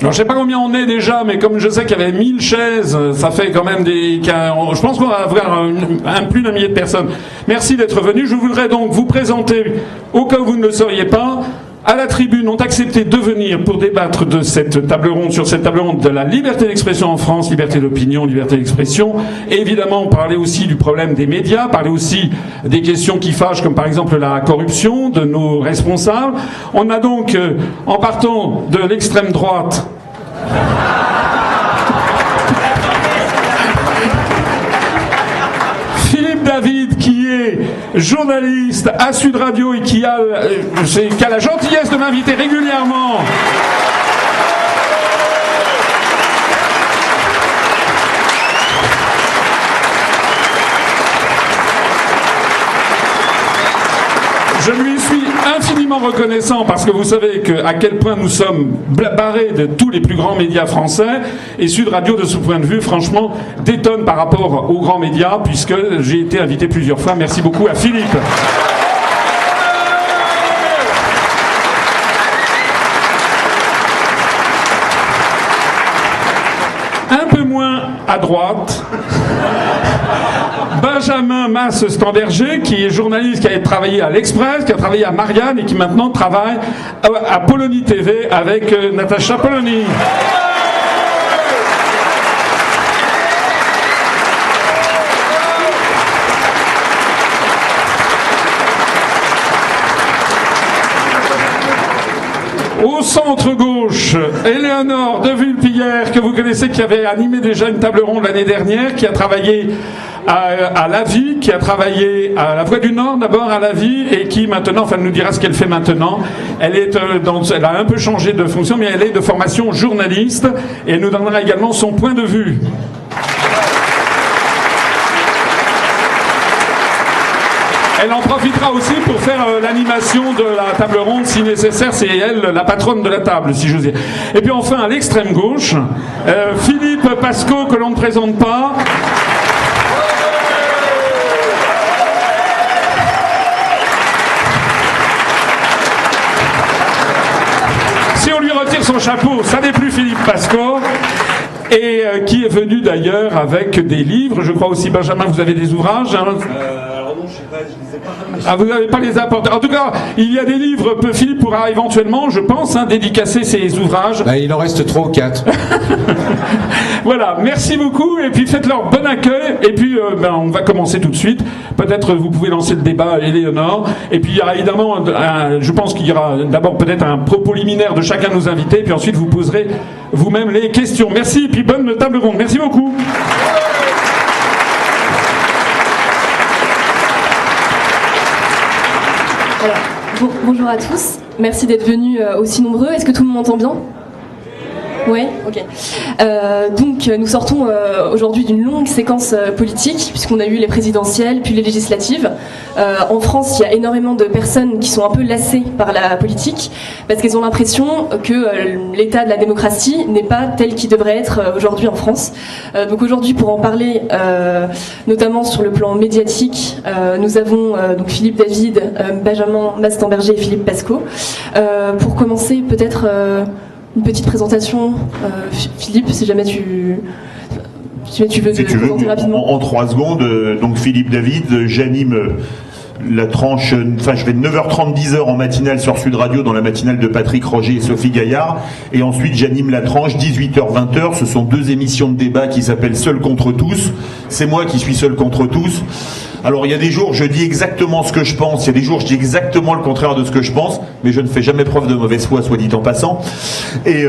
Alors, je sais pas combien on est déjà, mais comme je sais qu'il y avait 1000 chaises, ça fait quand même je pense qu'on va avoir plus d'un millier de personnes. Merci d'être venus. Je voudrais donc vous présenter, au cas où vous ne le sauriez pas, à la tribune ont accepté de venir pour débattre de cette table ronde, sur cette table ronde de la liberté d'expression en France, liberté d'opinion, liberté d'expression. Et évidemment, on parlait aussi du problème des médias, parler aussi des questions qui fâchent, comme par exemple la corruption de nos responsables. On a donc, en partant de l'extrême droite, Philippe David, qui est journaliste à Sud Radio et qui a la gentillesse de m'inviter régulièrement Je lui suis infiniment reconnaissant parce que vous savez à quel point nous sommes barrés de tous les plus grands médias français, et Sud Radio, de ce point de vue, franchement, détonne par rapport aux grands médias, puisque j'ai été invité plusieurs fois. Merci beaucoup à Philippe. Un peu moins à droite, Benjamin Masse-Stamberger, qui est journaliste, qui a travaillé à l'Express, qui a travaillé à Marianne et qui maintenant travaille à Polony TV avec Natacha Polony. Au centre-gauche, Éléonore de Vulpillère, que vous connaissez, qui avait animé déjà une table ronde l'année dernière, qui a travaillé à La Vie, qui a travaillé à La Voix du Nord d'abord à La Vie, et qui maintenant, enfin, nous dira ce qu'elle fait maintenant. Elle a un peu changé de fonction, mais elle est de formation journaliste, et elle nous donnera également son point de vue. Elle en profitera aussi pour faire l'animation de la table ronde si nécessaire. C'est elle la patronne de la table, si j'ose dire. Et puis enfin, à l'extrême gauche, Philippe Pasco, que l'on ne présente pas. Si on lui retire son chapeau, ça n'est plus Philippe Pasco. Et qui est venu d'ailleurs avec des livres. Je crois aussi, Benjamin, vous avez des ouvrages, hein. Ah, vous n'avez pas les apporter. En tout cas, il y a des livres. Philippe pourra éventuellement, je pense, dédicacer ses ouvrages. Bah, il en reste 3 ou 4. Voilà, merci beaucoup. Et puis faites-leur bon accueil. Et puis, on va commencer tout de suite. Peut-être vous pouvez lancer le débat, Éléonore. Et puis, il y aura évidemment, je pense qu'il y aura d'abord peut-être un propos liminaire de chacun de nos invités. Puis ensuite, vous poserez vous-même les questions. Merci. Et puis, bonne table ronde. Merci beaucoup. Alors, bonjour à tous, merci d'être venus aussi nombreux. Est-ce que tout le monde m'entend bien ? Oui, ok. Donc nous sortons aujourd'hui d'une longue séquence politique, puisqu'on a eu les présidentielles, puis les législatives. En France, il y a énormément de personnes qui sont un peu lassées par la politique, parce qu'elles ont l'impression que l'état de la démocratie n'est pas tel qu'il devrait être aujourd'hui en France. Donc aujourd'hui, pour en parler, notamment sur le plan médiatique, nous avons donc Philippe David, Benjamin Masse-Stamberger et Philippe Pasco. Pour commencer, peut-être... une petite présentation, Philippe, si jamais tu veux te présenter rapidement. En 3 secondes, donc Philippe David, j'anime la tranche, enfin je fais de 9h30, 10h en matinale sur Sud Radio, dans la matinale de Patrick Roger et Sophie Gaillard, et ensuite j'anime la tranche 18h, 20h, ce sont 2 émissions de débat qui s'appellent Seul contre tous, c'est moi qui suis seul contre tous. Alors il y a des jours je dis exactement ce que je pense, il y a des jours je dis exactement le contraire de ce que je pense, mais je ne fais jamais preuve de mauvaise foi, soit dit en passant. Et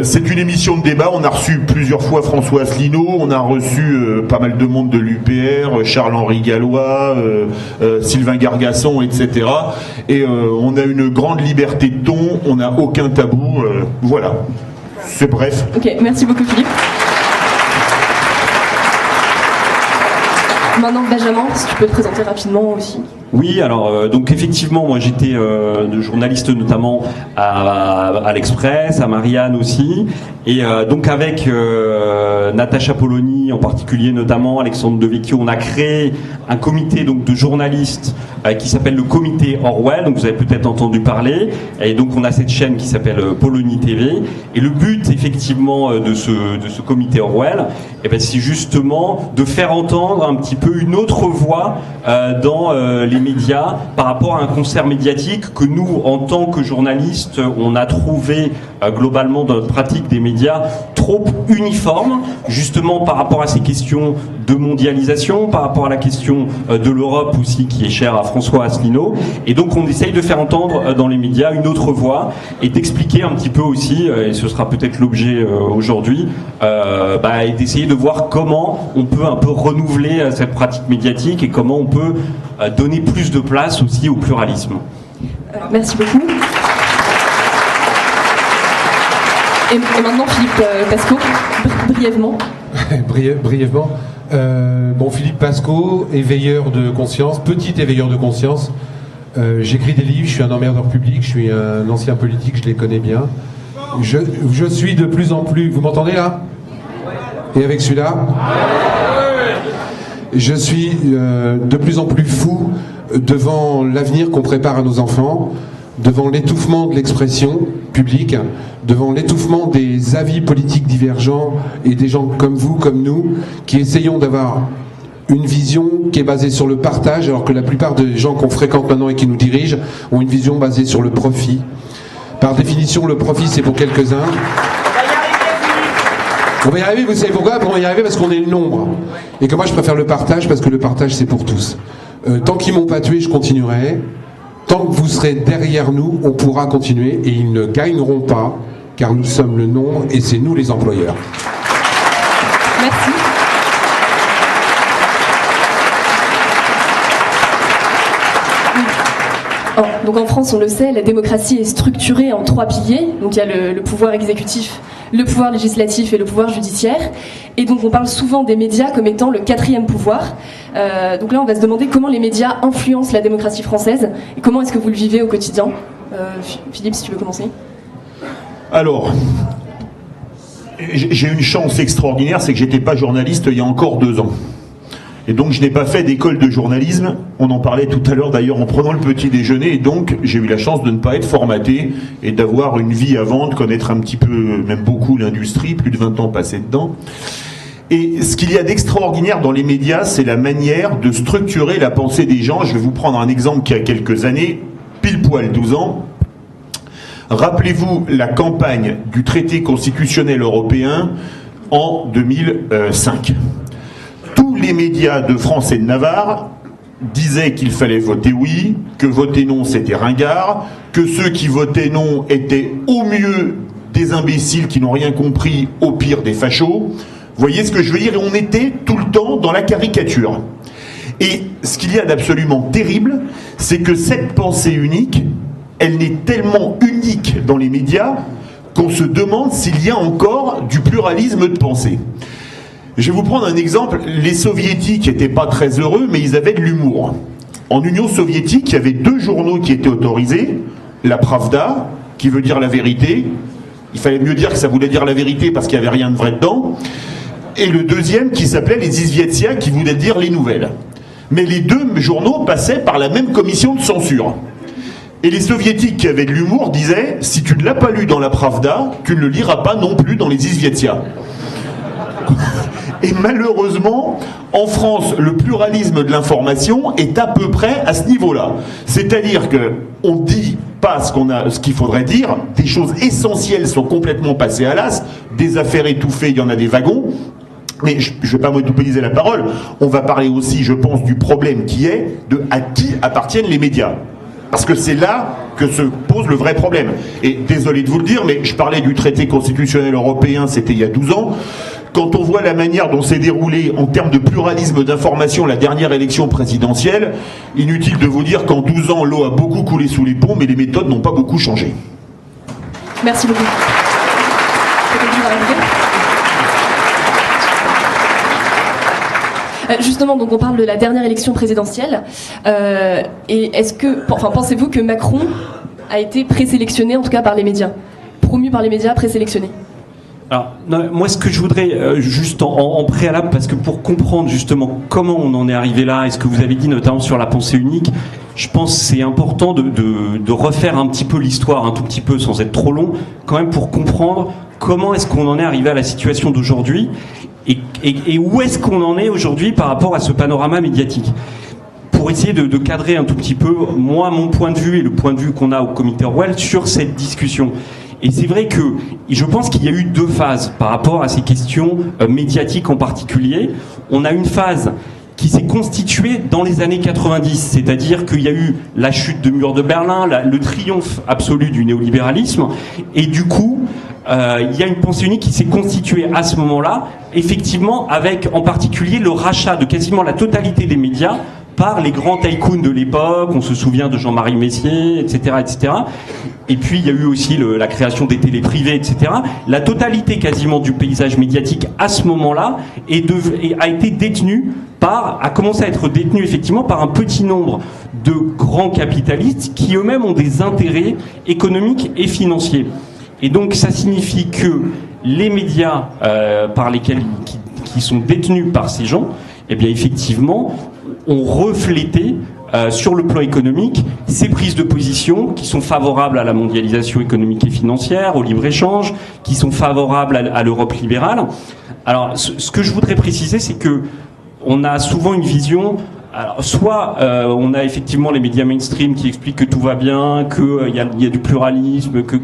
c'est une émission de débat, on a reçu plusieurs fois François Asselineau, on a reçu pas mal de monde de l'UPR, Charles-Henri Gallois, Sylvain Gargasson, etc. Et on a une grande liberté de ton, on n'a aucun tabou, voilà. C'est bref. Ok, merci beaucoup Philippe. Maintenant, Benjamin, si tu peux te présenter rapidement aussi. Oui, alors donc effectivement, moi j'étais journaliste notamment à l'Express, à Marianne aussi, et donc avec Natacha Polony en particulier, notamment Alexandre Devecchio, on a créé un comité donc de journalistes qui s'appelle le Comité Orwell. Donc vous avez peut-être entendu parler, et donc on a cette chaîne qui s'appelle Polony TV, et le but effectivement de ce Comité Orwell, eh ben, c'est justement de faire entendre un petit peu une autre voix dans les médias par rapport à un concert médiatique que nous, en tant que journalistes, on a trouvé globalement dans notre pratique des médias trop uniforme, justement par rapport à ces questions de mondialisation, par rapport à la question de l'Europe aussi qui est chère à François Asselineau, et donc on essaye de faire entendre dans les médias une autre voix et d'expliquer un petit peu aussi, et ce sera peut-être l'objet aujourd'hui, et d'essayer de voir comment on peut un peu renouveler cette pratique médiatique et comment on peut donner plus de place aussi au pluralisme. Merci beaucoup. Et maintenant, Philippe Pascot, brièvement. Brièvement. Philippe Pascot, éveilleur de conscience, petit éveilleur de conscience. J'écris des livres, je suis un emmerdeur public, je suis un ancien politique, je les connais bien. Je suis de plus en plus... Vous m'entendez là? Et avec celui-là? Je suis de plus en plus fou devant l'avenir qu'on prépare à nos enfants, devant l'étouffement de l'expression publique, devant l'étouffement des avis politiques divergents et des gens comme vous, comme nous, qui essayons d'avoir une vision qui est basée sur le partage, alors que la plupart des gens qu'on fréquente maintenant et qui nous dirigent ont une vision basée sur le profit. Par définition, le profit, c'est pour quelques-uns. On va y arriver, vous savez pourquoi? On va y arriver parce qu'on est le nombre. Et que moi, je préfère le partage parce que le partage, c'est pour tous. Tant qu'ils m'ont pas tué, je continuerai. Tant que vous serez derrière nous, on pourra continuer et ils ne gagneront pas, car nous sommes le nombre et c'est nous les employeurs. Merci. Donc en France, on le sait, la démocratie est structurée en 3 piliers. Donc il y a le pouvoir exécutif, le pouvoir législatif et le pouvoir judiciaire. Et donc on parle souvent des médias comme étant le 4e pouvoir. Donc là, on va se demander comment les médias influencent la démocratie française et comment est-ce que vous le vivez au quotidien. Philippe, si tu veux commencer. Alors, j'ai une chance extraordinaire, c'est que j'étais pas journaliste il y a encore 2 ans. Et donc je n'ai pas fait d'école de journalisme, on en parlait tout à l'heure d'ailleurs en prenant le petit déjeuner, et donc j'ai eu la chance de ne pas être formaté et d'avoir une vie avant, de connaître un petit peu, même beaucoup l'industrie, plus de 20 ans passés dedans. Et ce qu'il y a d'extraordinaire dans les médias, c'est la manière de structurer la pensée des gens. Je vais vous prendre un exemple qui a quelques années, pile poil 12 ans. Rappelez-vous la campagne du traité constitutionnel européen en 2005. Tous les médias de France et de Navarre disaient qu'il fallait voter oui, que voter non c'était ringard, que ceux qui votaient non étaient au mieux des imbéciles qui n'ont rien compris, au pire des fachos. Vous voyez ce que je veux dire? Et on était tout le temps dans la caricature. Et ce qu'il y a d'absolument terrible, c'est que cette pensée unique, elle n'est tellement unique dans les médias qu'on se demande s'il y a encore du pluralisme de pensée. Je vais vous prendre un exemple. Les soviétiques n'étaient pas très heureux, mais ils avaient de l'humour. En Union soviétique, il y avait 2 journaux qui étaient autorisés. La Pravda, qui veut dire la vérité. Il fallait mieux dire que ça voulait dire la vérité parce qu'il n'y avait rien de vrai dedans. Et le deuxième qui s'appelait les Izviestia, qui voulait dire les nouvelles. Mais les 2 journaux passaient par la même commission de censure. Et les soviétiques qui avaient de l'humour disaient « Si tu ne l'as pas lu dans la Pravda, tu ne le liras pas non plus dans les Izviestia ». Et malheureusement, en France, le pluralisme de l'information est à peu près à ce niveau-là. C'est-à-dire qu'on ne dit pas ce qu'il faudrait dire, des choses essentielles sont complètement passées à l'as, des affaires étouffées, il y en a des wagons. Mais je ne vais pas monopoliser la parole, on va parler aussi, je pense, du problème qui est de à qui appartiennent les médias. Parce que c'est là que se pose le vrai problème. Et désolé de vous le dire, mais je parlais du traité constitutionnel européen, c'était il y a 12 ans. Quand on voit la manière dont s'est déroulée en termes de pluralisme d'information la dernière élection présidentielle, inutile de vous dire qu'en 12 ans, l'eau a beaucoup coulé sous les ponts, mais les méthodes n'ont pas beaucoup changé. Merci beaucoup. Justement, donc on parle de la dernière élection présidentielle. Et pensez-vous que Macron a été présélectionné, en tout cas par les médias, promu par les médias, présélectionné? Alors, non, moi, ce que je voudrais, juste en préalable, parce que pour comprendre justement comment on en est arrivé là, et ce que vous avez dit notamment sur la pensée unique, je pense que c'est important de refaire un petit peu l'histoire, un tout petit peu, sans être trop long, quand même pour comprendre comment est-ce qu'on en est arrivé à la situation d'aujourd'hui, et où est-ce qu'on en est aujourd'hui par rapport à ce panorama médiatique. Pour essayer de cadrer un tout petit peu, moi, mon point de vue et le point de vue qu'on a au comité Orwell sur cette discussion. Et c'est vrai que je pense qu'il y a eu deux phases par rapport à ces questions médiatiques en particulier. On a une phase qui s'est constituée dans les années 90, c'est-à-dire qu'il y a eu la chute du mur de Berlin, le triomphe absolu du néolibéralisme, et du coup, il y a une pensée unique qui s'est constituée à ce moment-là, effectivement, avec en particulier le rachat de quasiment la totalité des médias par les grands tycoons de l'époque. On se souvient de Jean-Marie Messier, etc., etc. Et puis il y a eu aussi la création des télés privées, etc. La totalité quasiment du paysage médiatique à ce moment-là a été détenue a commencé à être détenue effectivement par un petit nombre de grands capitalistes qui eux-mêmes ont des intérêts économiques et financiers. Et donc ça signifie que les médias qui sont détenus par ces gens, eh bien effectivement, ont reflété sur le plan économique ces prises de position qui sont favorables à la mondialisation économique et financière, au libre-échange, qui sont favorables à l'Europe libérale. Alors ce que je voudrais préciser, c'est que on a souvent une vision. Alors, soit on a effectivement les médias mainstream qui expliquent que tout va bien, qu'il y a du pluralisme, que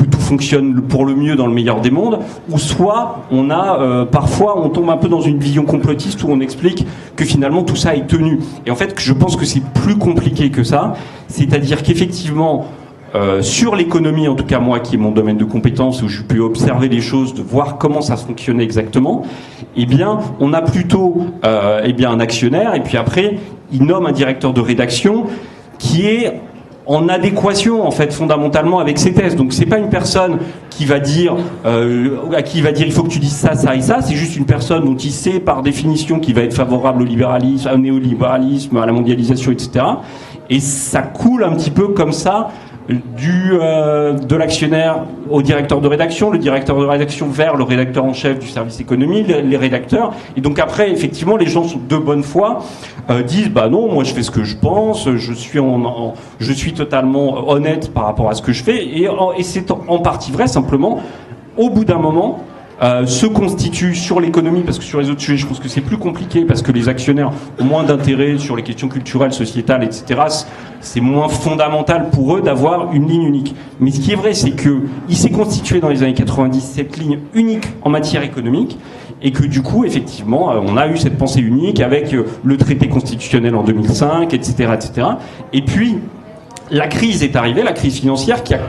tout fonctionne pour le mieux dans le meilleur des mondes, ou soit on a parfois on tombe un peu dans une vision complotiste où on explique que finalement tout ça est tenu. Et en fait, je pense que c'est plus compliqué que ça. C'est-à-dire qu'effectivement, sur l'économie, en tout cas moi qui est mon domaine de compétence, où je peux observer les choses, de voir comment ça fonctionnait exactement, eh bien on a plutôt un actionnaire, et puis après il nomme un directeur de rédaction qui est en adéquation en fait fondamentalement avec ses thèses. Donc c'est pas une personne qui va dire à qui il va dire il faut que tu dises ça, ça et ça. C'est juste une personne dont il sait par définition qu'il va être favorable au libéralisme, au néolibéralisme, à la mondialisation, etc. Et ça coule un petit peu comme ça de l'actionnaire au directeur de rédaction, le directeur de rédaction vers le rédacteur en chef du service économie, les rédacteurs. Et donc après, effectivement, les gens sont de bonne foi, disent bah non, moi je fais ce que je pense, je suis totalement honnête par rapport à ce que je fais, et c'est en partie vrai. Simplement, au bout d'un moment, se constitue sur l'économie, parce que sur les autres sujets, je pense que c'est plus compliqué, parce que les actionnaires ont moins d'intérêt sur les questions culturelles, sociétales, etc. C'est moins fondamental pour eux d'avoir une ligne unique. Mais ce qui est vrai, c'est qu'il s'est constitué dans les années 90 cette ligne unique en matière économique, et que du coup, effectivement, on a eu cette pensée unique avec le traité constitutionnel en 2005, etc., etc. Et puis, la crise est arrivée, la crise financière qui a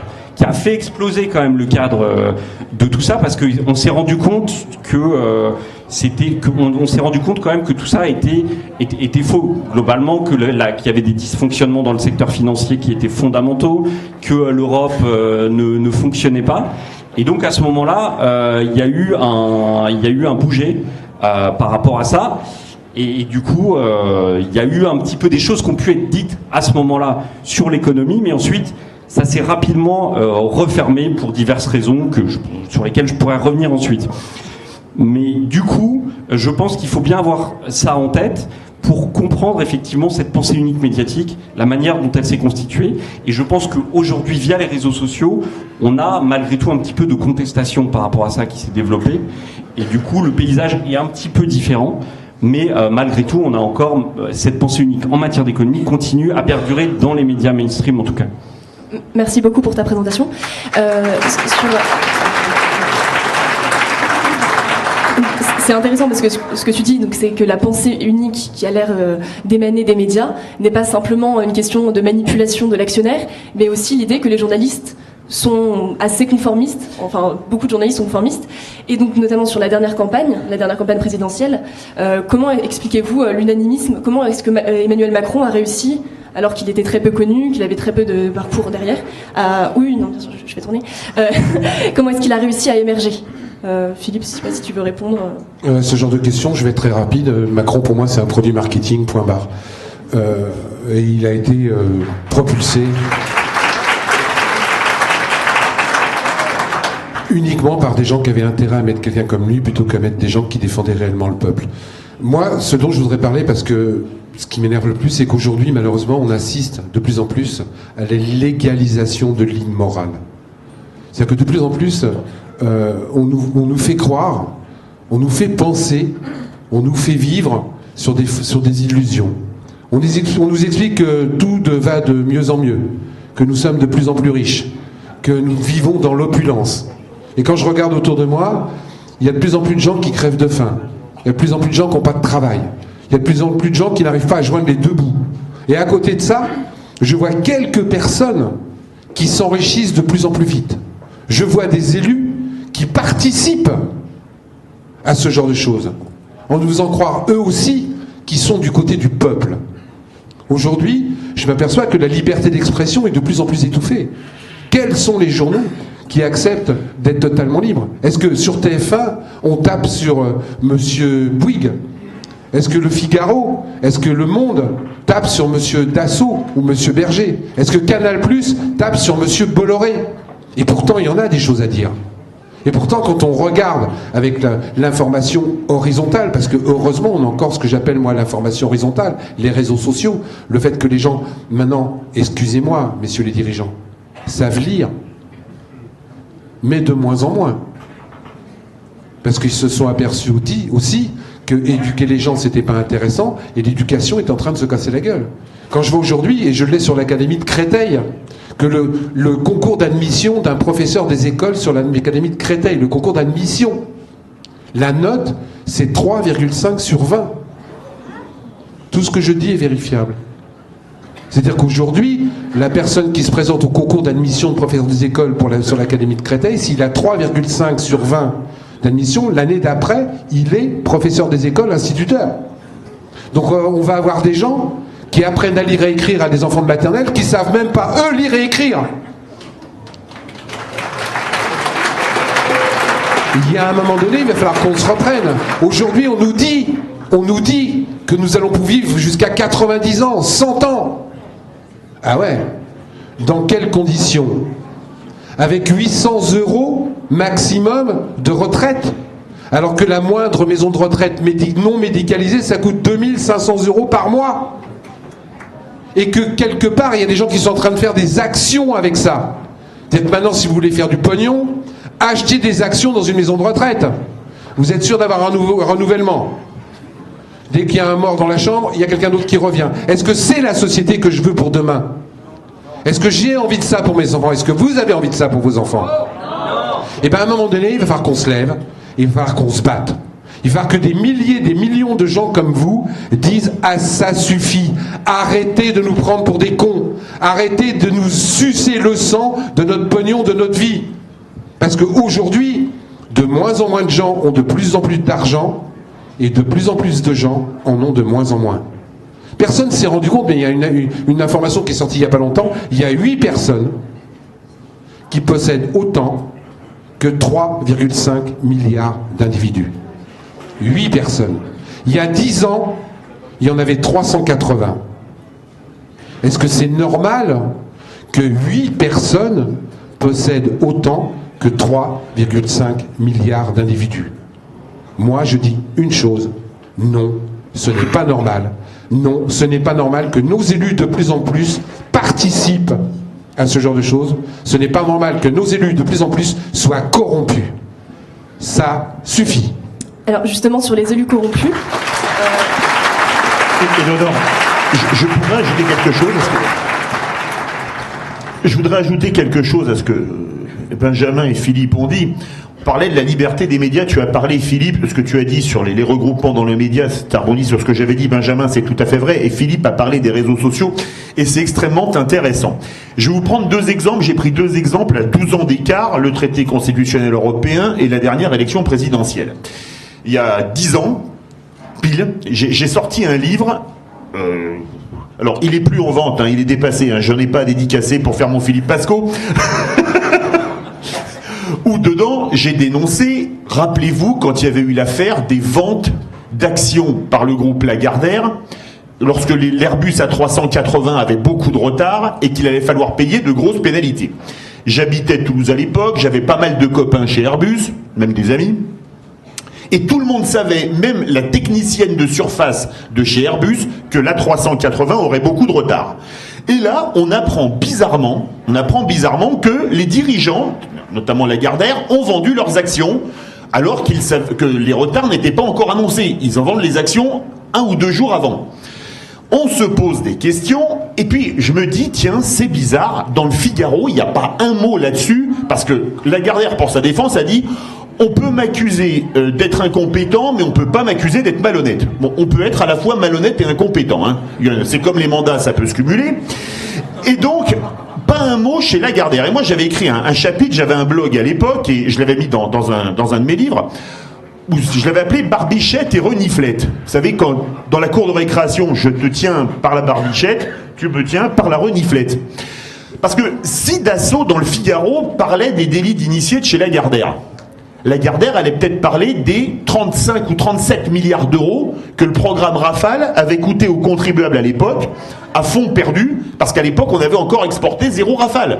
fait exploser quand même le cadre de tout ça, parce qu'on s'est rendu compte on s'est rendu compte quand même que tout ça était faux globalement, qu'il y avait des dysfonctionnements dans le secteur financier qui étaient fondamentaux, que l'Europe ne fonctionnait pas. Et donc à ce moment-là, il y a eu un bouger par rapport à ça. Et du coup, il y a eu un petit peu des choses qui ont pu être dites à ce moment-là sur l'économie, mais ensuite ça s'est rapidement refermé pour diverses raisons sur lesquelles je pourrais revenir ensuite. Mais du coup, je pense qu'il faut bien avoir ça en tête pour comprendre effectivement cette pensée unique médiatique, la manière dont elle s'est constituée. Et je pense qu'aujourd'hui, via les réseaux sociaux, on a malgré tout un petit peu de contestation par rapport à ça qui s'est développé. Et du coup, le paysage est un petit peu différent. Mais malgré tout, on a encore cette pensée unique en matière d'économie continue à perdurer dans les médias mainstream en tout cas. Merci beaucoup pour ta présentation. C'est intéressant parce que ce que tu dis, donc, c'est que la pensée unique qui a l'air d'émaner des médias n'est pas simplement une question de manipulation de l'actionnaire, mais aussi l'idée que les journalistes sont assez conformistes, enfin beaucoup de journalistes sont conformistes, et donc notamment sur la dernière campagne présidentielle, comment expliquez-vous l'unanimisme? Comment est-ce que Emmanuel Macron a réussi, alors qu'il était très peu connu, qu'il avait très peu de parcours derrière, oui, non, bien sûr, je vais tourner, comment est-ce qu'il a réussi à émerger? Philippe, je ne sais pas si tu veux répondre. Ce genre de questions, je vais être très rapide. Macron, pour moi, c'est un produit marketing, point barre. Et il a été propulsé uniquement par des gens qui avaient intérêt à mettre quelqu'un comme lui plutôt qu'à mettre des gens qui défendaient réellement le peuple. Moi, ce dont je voudrais parler, parce que ce qui m'énerve le plus, c'est qu'aujourd'hui, malheureusement, on assiste de plus en plus à la légalisation de l'immorale. C'est-à-dire que de plus en plus, on nous fait croire, on nous fait penser, on nous fait vivre sur des illusions. On nous explique que tout va de mieux en mieux, que nous sommes de plus en plus riches, que nous vivons dans l'opulence. Et quand je regarde autour de moi, il y a de plus en plus de gens qui crèvent de faim. Il y a de plus en plus de gens qui n'ont pas de travail. Il y a de plus en plus de gens qui n'arrivent pas à joindre les deux bouts. Et à côté de ça, je vois quelques personnes qui s'enrichissent de plus en plus vite. Je vois des élus qui participent à ce genre de choses, en nous faisant croire eux aussi qu'ils sont du côté du peuple. Aujourd'hui, je m'aperçois que la liberté d'expression est de plus en plus étouffée. Quels sont les journaux qui acceptent d'être totalement libres? Est-ce que sur TF1, on tape sur Monsieur Bouygues? Est-ce que Le Figaro, est-ce que Le Monde tape sur Monsieur Dassault ou Monsieur Berger? Est-ce que Canal+ tape sur Monsieur Bolloré? Et pourtant, il y en a des choses à dire. Et pourtant, quand on regarde avec l'information horizontale, parce que heureusement, on a encore ce que j'appelle moi l'information horizontale, les réseaux sociaux, le fait que les gens, maintenant, excusez-moi, messieurs les dirigeants, savent lire, mais de moins en moins. Parce qu'ils se sont aperçus aussi que éduquer les gens, c'était pas intéressant, et l'éducation est en train de se casser la gueule. Quand je vois aujourd'hui, et je l'ai sur l'académie de Créteil, que le concours d'admission d'un professeur des écoles sur l'académie de Créteil, le concours d'admission, la note, c'est 3,5 sur 20. Tout ce que je dis est vérifiable. C'est-à-dire qu'aujourd'hui, la personne qui se présente au concours d'admission de professeur des écoles sur l'académie de Créteil, s'il a 3,5 sur 20 d'admission, l'année d'après, il est professeur des écoles, instituteur. Donc on va avoir des gens qui apprennent à lire et écrire à des enfants de maternelle qui savent même pas, eux, lire et écrire. Il y a un moment donné, il va falloir qu'on se reprenne. Aujourd'hui, on nous dit que nous allons vivre jusqu'à 90 ans, 100 ans. Ah ouais. Dans quelles conditions? Avec 800 € maximum de retraite, alors que la moindre maison de retraite non médicalisée, ça coûte 2500 € par mois. Et que quelque part, il y a des gens qui sont en train de faire des actions avec ça. Peut-être maintenant, si vous voulez faire du pognon, achetez des actions dans une maison de retraite. Vous êtes sûr d'avoir un renouvellement. Dès qu'il y a un mort dans la chambre, il y a quelqu'un d'autre qui revient. Est-ce que c'est la société que je veux pour demain? Est-ce que j'ai envie de ça pour mes enfants? Est-ce que vous avez envie de ça pour vos enfants? Et bien à un moment donné, il va falloir qu'on se lève, il va falloir qu'on se batte. Il va falloir que des milliers, des millions de gens comme vous disent « Ah, ça suffit, arrêtez de nous prendre pour des cons, arrêtez de nous sucer le sang de notre pognon, de notre vie. » Parce qu'aujourd'hui, de moins en moins de gens ont de plus en plus d'argent et de plus en plus de gens en ont de moins en moins. Personne ne s'est rendu compte, mais il y a une information qui est sortie il n'y a pas longtemps, il y a 8 personnes qui possèdent autant que 3,5 milliards d'individus. 8 personnes. Il y a 10 ans, il y en avait 380. Est-ce que c'est normal que 8 personnes possèdent autant que 3,5 milliards d'individus? Moi, je dis une chose. Non, ce n'est pas normal. Non, ce n'est pas normal que nos élus de plus en plus participent à ce genre de choses. Ce n'est pas normal que nos élus de plus en plus soient corrompus. Ça suffit. Alors justement, sur les élus corrompus... Je voudrais ajouter quelque chose. Je voudrais ajouter quelque chose à ce que Benjamin et Philippe ont dit. On parlait de la liberté des médias. Tu as parlé, Philippe, de ce que tu as dit sur les regroupements dans les médias. Tu as rebondi sur ce que j'avais dit, Benjamin, c'est tout à fait vrai. Et Philippe a parlé des réseaux sociaux. Et c'est extrêmement intéressant. Je vais vous prendre 2 exemples. J'ai pris 2 exemples à 12 ans d'écart. Le traité constitutionnel européen et la dernière élection présidentielle. Il y a 10 ans, pile, j'ai sorti un livre. Alors, il est plus en vente, hein, il est dépassé. Hein, je n'en ai pas dédicacé pour faire mon Philippe Pasco. où dedans, j'ai dénoncé, rappelez-vous, quand il y avait eu l'affaire des ventes d'actions par le groupe Lagardère, lorsque l'Airbus A380 avait beaucoup de retard et qu'il allait falloir payer de grosses pénalités. J'habitais Toulouse à l'époque, j'avais pas mal de copains chez Airbus, même des amis, et tout le monde savait, même la technicienne de surface de chez Airbus, que l'A380 aurait beaucoup de retard. Et là, on apprend bizarrement que les dirigeants, notamment Lagardère, ont vendu leurs actions alors qu'ils savent que les retards n'étaient pas encore annoncés. Ils en vendent les actions 1 ou 2 jours avant. On se pose des questions, et puis je me dis, tiens, c'est bizarre, dans le Figaro, il n'y a pas un mot là-dessus, parce que Lagardère, pour sa défense, a dit, on peut m'accuser d'être incompétent, mais on ne peut pas m'accuser d'être malhonnête. Bon, on peut être à la fois malhonnête et incompétent, hein. C'est comme les mandats, ça peut se cumuler. Et donc, pas un mot chez Lagardère. Et moi, j'avais écrit un chapitre, j'avais un blog à l'époque, et je l'avais mis dans un de mes livres, où je l'avais appelé Barbichette et Reniflette. Vous savez, quand dans la cour de récréation, je te tiens par la barbichette, tu me tiens par la reniflette. Parce que si Dassault, dans le Figaro, parlait des délits d'initiés de chez Lagardère, Lagardère allait peut-être parler des 35 ou 37 milliards d'euros que le programme Rafale avait coûté aux contribuables à l'époque, à fonds perdus, parce qu'à l'époque, on avait encore exporté 0 Rafale.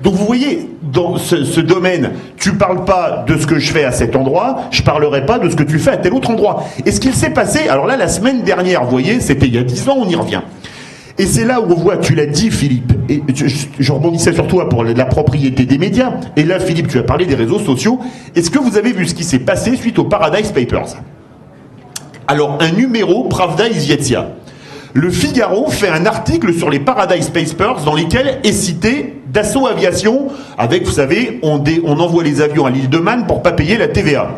Donc vous voyez, dans ce domaine, tu parles pas de ce que je fais à cet endroit, je parlerai pas de ce que tu fais à tel autre endroit. Et ce qu'il s'est passé, alors là, la semaine dernière, vous voyez, c'était il y a 10 ans, on y revient. Et c'est là où on voit, tu l'as dit Philippe, et je rebondissais sur toi pour la propriété des médias, et là Philippe, tu as parlé des réseaux sociaux. Est-ce que vous avez vu ce qui s'est passé suite aux Paradise Papers? Alors, un numéro Pravda Izvestia. Le Figaro fait un article sur les Paradise Papers dans lesquels est cité Dassault Aviation, avec, vous savez, on envoie les avions à l'île de Man pour pas payer la TVA.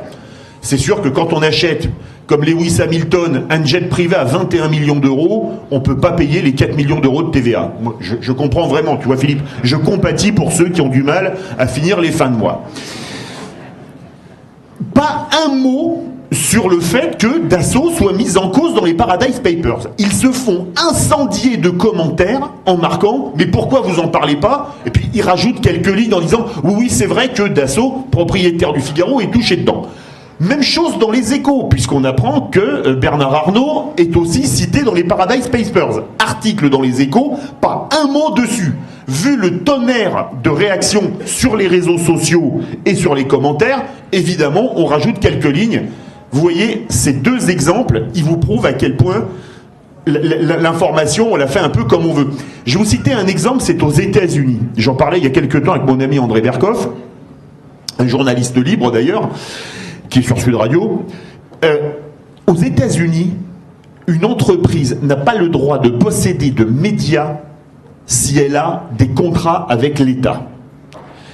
C'est sûr que quand on achète, comme Lewis Hamilton, un jet privé à 21 millions d'euros, on ne peut pas payer les 4 millions d'euros de TVA. Moi, je comprends vraiment, tu vois Philippe, je compatis pour ceux qui ont du mal à finir les fins de mois. Pas un mot sur le fait que Dassault soit mis en cause dans les Paradise Papers. Ils se font incendier de commentaires en marquant « mais pourquoi vous en parlez pas ?» Et puis ils rajoutent quelques lignes en disant « oui, c'est vrai que Dassault, propriétaire du Figaro, est touché dedans ». Même chose dans les Échos, puisqu'on apprend que Bernard Arnault est aussi cité dans les Paradise Papers. Article dans les Échos, pas un mot dessus. Vu le tonnerre de réactions sur les réseaux sociaux et sur les commentaires, évidemment, on rajoute quelques lignes. Vous voyez, ces 2 exemples, ils vous prouvent à quel point l'information, on la fait un peu comme on veut. Je vais vous citer un exemple, c'est aux États-Unis. J'en parlais il y a quelques temps avec mon ami André Berkoff, un journaliste libre d'ailleurs, qui est sur Sud Radio. Aux États-Unis, une entreprise n'a pas le droit de posséder de médias si elle a des contrats avec l'État.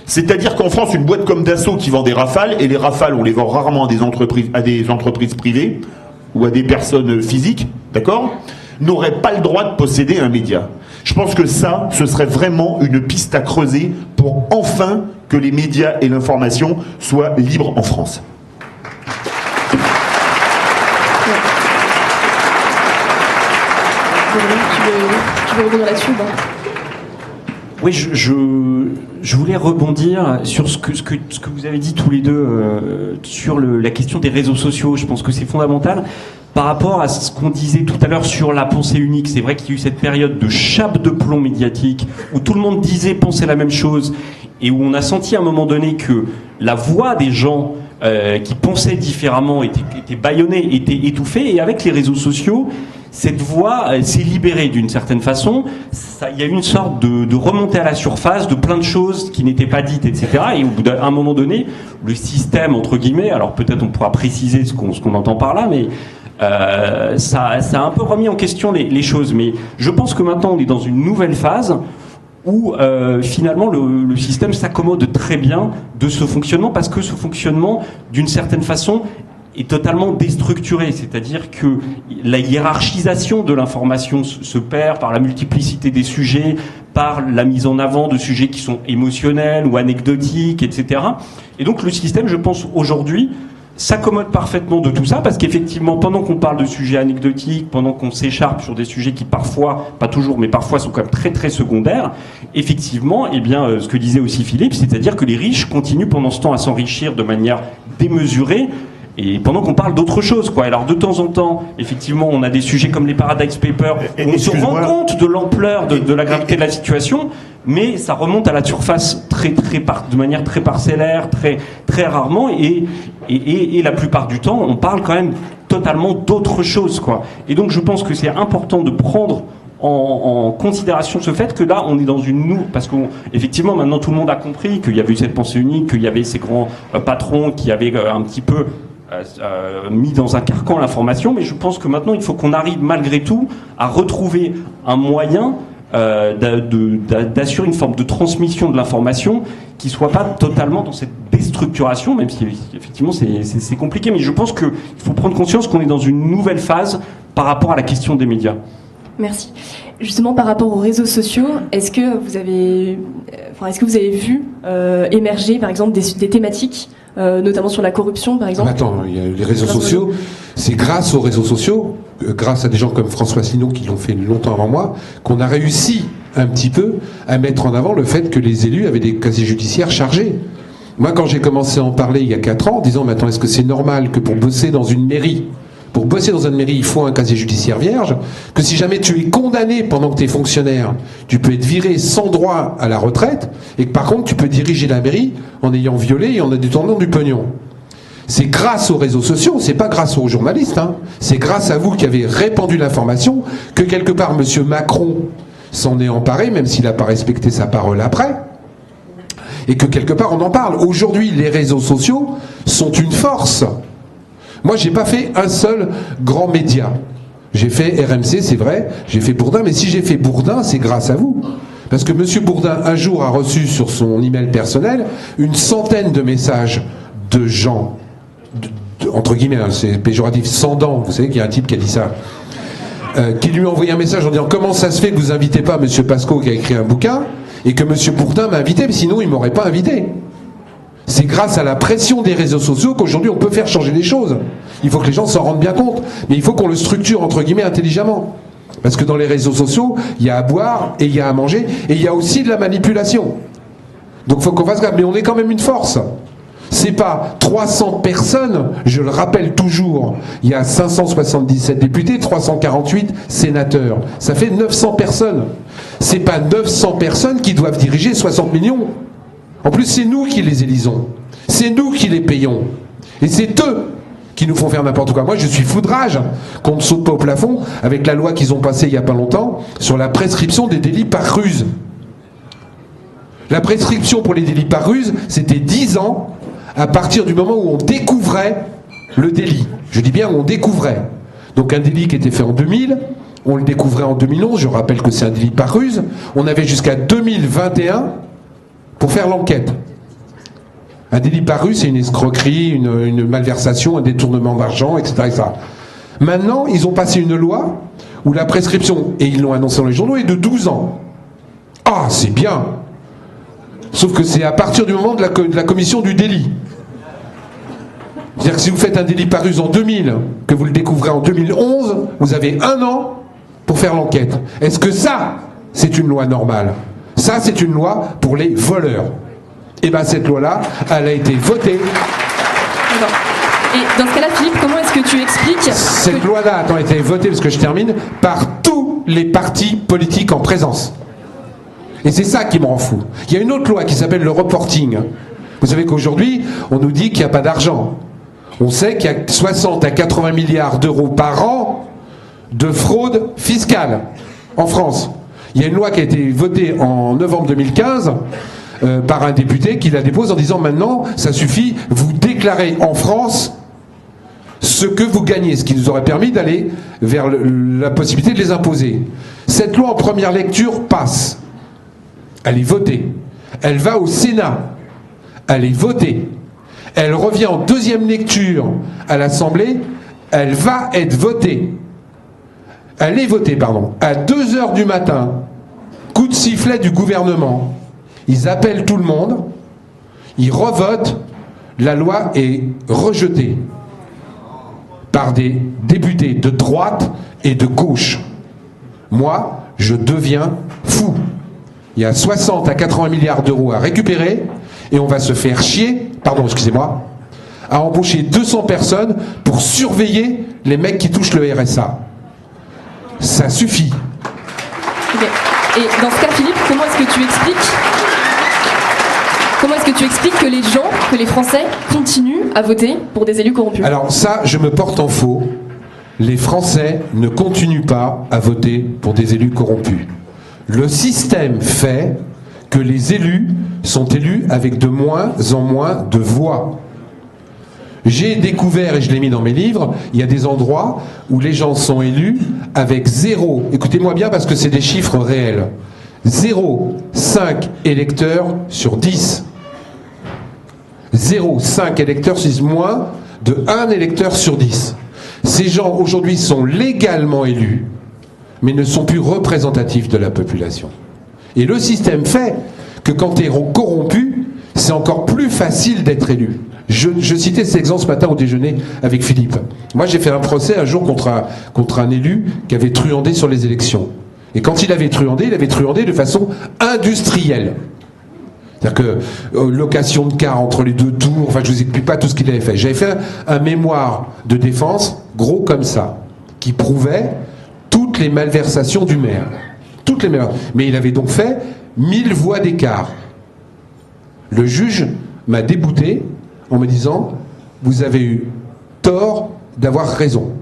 C'est-à-dire qu'en France, une boîte comme Dassault qui vend des Rafales, et les Rafales, on les vend rarement à des entreprises privées ou à des personnes physiques, d'accord, n'aurait pas le droit de posséder un média. Je pense que ça, ce serait vraiment une piste à creuser pour enfin que les médias et l'information soient libres en France. Tu veux rebondir là-dessus, bon. Oui, je voulais rebondir sur ce que vous avez dit tous les deux sur la question des réseaux sociaux. Je pense que c'est fondamental par rapport à ce qu'on disait tout à l'heure sur la pensée unique. C'est vrai qu'il y a eu cette période de chape de plomb médiatique où tout le monde disait, pensait la même chose et où on a senti à un moment donné que la voix des gens qui pensaient différemment était bâillonnée, était étouffée. Et avec les réseaux sociaux, cette voix s'est libérée d'une certaine façon. Il y a eu une sorte de remontée à la surface de plein de choses qui n'étaient pas dites, etc. Et au bout d'un moment donné, le système, entre guillemets, alors peut-être on pourra préciser ce qu'on entend par là, mais ça a un peu remis en question les choses. Mais je pense que maintenant on est dans une nouvelle phase où finalement le système s'accommode très bien de ce fonctionnement, parce que ce fonctionnement, d'une certaine façon, est totalement déstructuré, c'est-à-dire que la hiérarchisation de l'information se perd par la multiplicité des sujets, par la mise en avant de sujets qui sont émotionnels ou anecdotiques, etc. Et donc le système, je pense, aujourd'hui, s'accommode parfaitement de tout ça, parce qu'effectivement, pendant qu'on parle de sujets anecdotiques, pendant qu'on s'écharpe sur des sujets qui parfois, pas toujours, mais parfois sont quand même très très secondaires, effectivement, eh bien, ce que disait aussi Philippe, c'est-à-dire que les riches continuent pendant ce temps à s'enrichir de manière démesurée, et pendant qu'on parle d'autre chose, quoi. Alors de temps en temps, effectivement, on a des sujets comme les Paradise Papers, où on se rend compte de l'ampleur de la gravité de la situation, mais ça remonte à la surface de manière très parcellaire, très rarement, et la plupart du temps, on parle quand même totalement d'autre chose, quoi. Et donc je pense que c'est important de prendre en considération ce fait que là, on est dans parce qu'effectivement, maintenant tout le monde a compris qu'il y avait eu cette pensée unique, qu'il y avait ces grands patrons qui avaient un petit peu mis dans un carcan l'information, mais je pense que maintenant, il faut qu'on arrive malgré tout à retrouver un moyen d'assurer une forme de transmission de l'information qui soit pas totalement dans cette déstructuration, même si effectivement c'est compliqué, mais je pense qu'il faut prendre conscience qu'on est dans une nouvelle phase par rapport à la question des médias. Merci. Justement, par rapport aux réseaux sociaux, est-ce que vous avez vu émerger, par exemple, des thématiques, notamment sur la corruption, par exemple? Attends, il y a les réseaux sociaux. C'est grâce aux réseaux sociaux, grâce à des gens comme François Asselineau qui l'ont fait longtemps avant moi, qu'on a réussi un petit peu à mettre en avant le fait que les élus avaient des casiers judiciaires chargés. Moi, quand j'ai commencé à en parler il y a 4 ans, en disant, mais attends, est-ce que c'est normal que pour bosser dans une mairie, il faut un casier judiciaire vierge, que si jamais tu es condamné pendant que tu es fonctionnaire, tu peux être viré sans droit à la retraite, et que par contre tu peux diriger la mairie en ayant violé et en détournant du pognon. C'est grâce aux réseaux sociaux, c'est pas grâce aux journalistes, hein. C'est grâce à vous qui avez répandu l'information que quelque part M. Macron s'en est emparé, même s'il n'a pas respecté sa parole après, et que quelque part on en parle. Aujourd'hui, les réseaux sociaux sont une force. Moi, j'ai pas fait un seul grand média. J'ai fait RMC, c'est vrai, j'ai fait Bourdin, mais si j'ai fait Bourdin, c'est grâce à vous. Parce que M. Bourdin, un jour, a reçu sur son email personnel une centaine de messages de gens, entre guillemets, hein, c'est péjoratif, sans dents, vous savez qu'il y a un type qui a dit ça, qui lui a envoyé un message en disant « Comment ça se fait que vous invitez pas M. Pasco qui a écrit un bouquin et que M. Bourdin m'a invité, mais sinon il m'aurait pas invité ». C'est grâce à la pression des réseaux sociaux qu'aujourd'hui on peut faire changer les choses. Il faut que les gens s'en rendent bien compte. Mais il faut qu'on le structure entre guillemets intelligemment. Parce que dans les réseaux sociaux, il y a à boire et il y a à manger et il y a aussi de la manipulation. Donc il faut qu'on fasse gaffe. Mais on est quand même une force. C'est pas 300 personnes, je le rappelle toujours, il y a 577 députés, 348 sénateurs. Ça fait 900 personnes. C'est pas 900 personnes qui doivent diriger 60 millions. En plus, c'est nous qui les élisons. C'est nous qui les payons. Et c'est eux qui nous font faire n'importe quoi. Moi, je suis foudrage qu'on ne saute pas au plafond avec la loi qu'ils ont passée il n'y a pas longtemps sur la prescription des délits par ruse. La prescription pour les délits par ruse, c'était 10 ans à partir du moment où on découvrait le délit. Je dis bien on découvrait. Donc un délit qui était fait en 2000, on le découvrait en 2011, je rappelle que c'est un délit par ruse. On avait jusqu'à 2021 pour faire l'enquête. Un délit par ruse, c'est une escroquerie, une malversation, un détournement d'argent, etc., etc. Maintenant, ils ont passé une loi où la prescription, et ils l'ont annoncé dans les journaux, est de 12 ans. Ah, c'est bien. Sauf que c'est à partir du moment de la commission du délit. C'est-à-dire que si vous faites un délit par ruse en 2000, que vous le découvrez en 2011, vous avez 1 an pour faire l'enquête. Est-ce que ça, c'est une loi normale ? Ça, c'est une loi pour les voleurs. Et bien, cette loi-là, elle a été votée. D'accord. Et dans ce cas-là, Philippe, comment est-ce que tu expliques Cette loi-là a été votée, parce que je termine, par tous les partis politiques en présence. Et c'est ça qui me rend fou. Il y a une autre loi qui s'appelle le reporting. Vous savez qu'aujourd'hui, on nous dit qu'il n'y a pas d'argent. On sait qu'il y a 60 à 80 milliards d'euros par an de fraude fiscale en France. Il y a une loi qui a été votée en novembre 2015 par un député qui la dépose en disant maintenant, ça suffit, vous déclarez en France ce que vous gagnez, ce qui nous aurait permis d'aller vers la possibilité de les imposer. Cette loi en première lecture passe. Elle est votée. Elle va au Sénat. Elle est votée. Elle revient en deuxième lecture à l'Assemblée. Elle va être votée. Elle est votée, pardon. À 2h du matin, coup de sifflet du gouvernement. Ils appellent tout le monde. Ils revotent. la loi est rejetée par des députés de droite et de gauche. Moi, je deviens fou. Il y a 60 à 80 milliards d'euros à récupérer et on va se faire chier, pardon, excusez-moi, à embaucher 200 personnes pour surveiller les mecs qui touchent le RSA. Ça suffit. Okay. Et dans ce cas, Philippe, comment est-ce que tu expliques que les gens, que les Français continuent à voter pour des élus corrompus? Alors ça, je me porte en faux. Les Français ne continuent pas à voter pour des élus corrompus. Le système fait que les élus sont élus avec de moins en moins de voix. J'ai découvert, et je l'ai mis dans mes livres, il y a des endroits où les gens sont élus avec 0, écoutez-moi bien parce que c'est des chiffres réels, 0,5 électeurs sur 10. 0,5 électeurs sur 10, moins de 1 électeur sur 10. Ces gens aujourd'hui sont légalement élus, mais ne sont plus représentatifs de la population. Et le système fait que quand tu es corrompu, c'est encore plus facile d'être élu. Je citais cet exemple ce matin au déjeuner avec Philippe. Moi, j'ai fait un procès un jour contre un élu qui avait truandé sur les élections. Et quand il avait truandé de façon industrielle. C'est-à-dire que location de car entre les deux tours, enfin je ne vous explique pas tout ce qu'il avait fait. J'avais fait un mémoire de défense gros comme ça, qui prouvait toutes les malversations du maire. Toutes les malversations. Mais il avait donc fait 1000 voix d'écart. Le juge m'a débouté en me disant « Vous avez eu tort d'avoir raison ».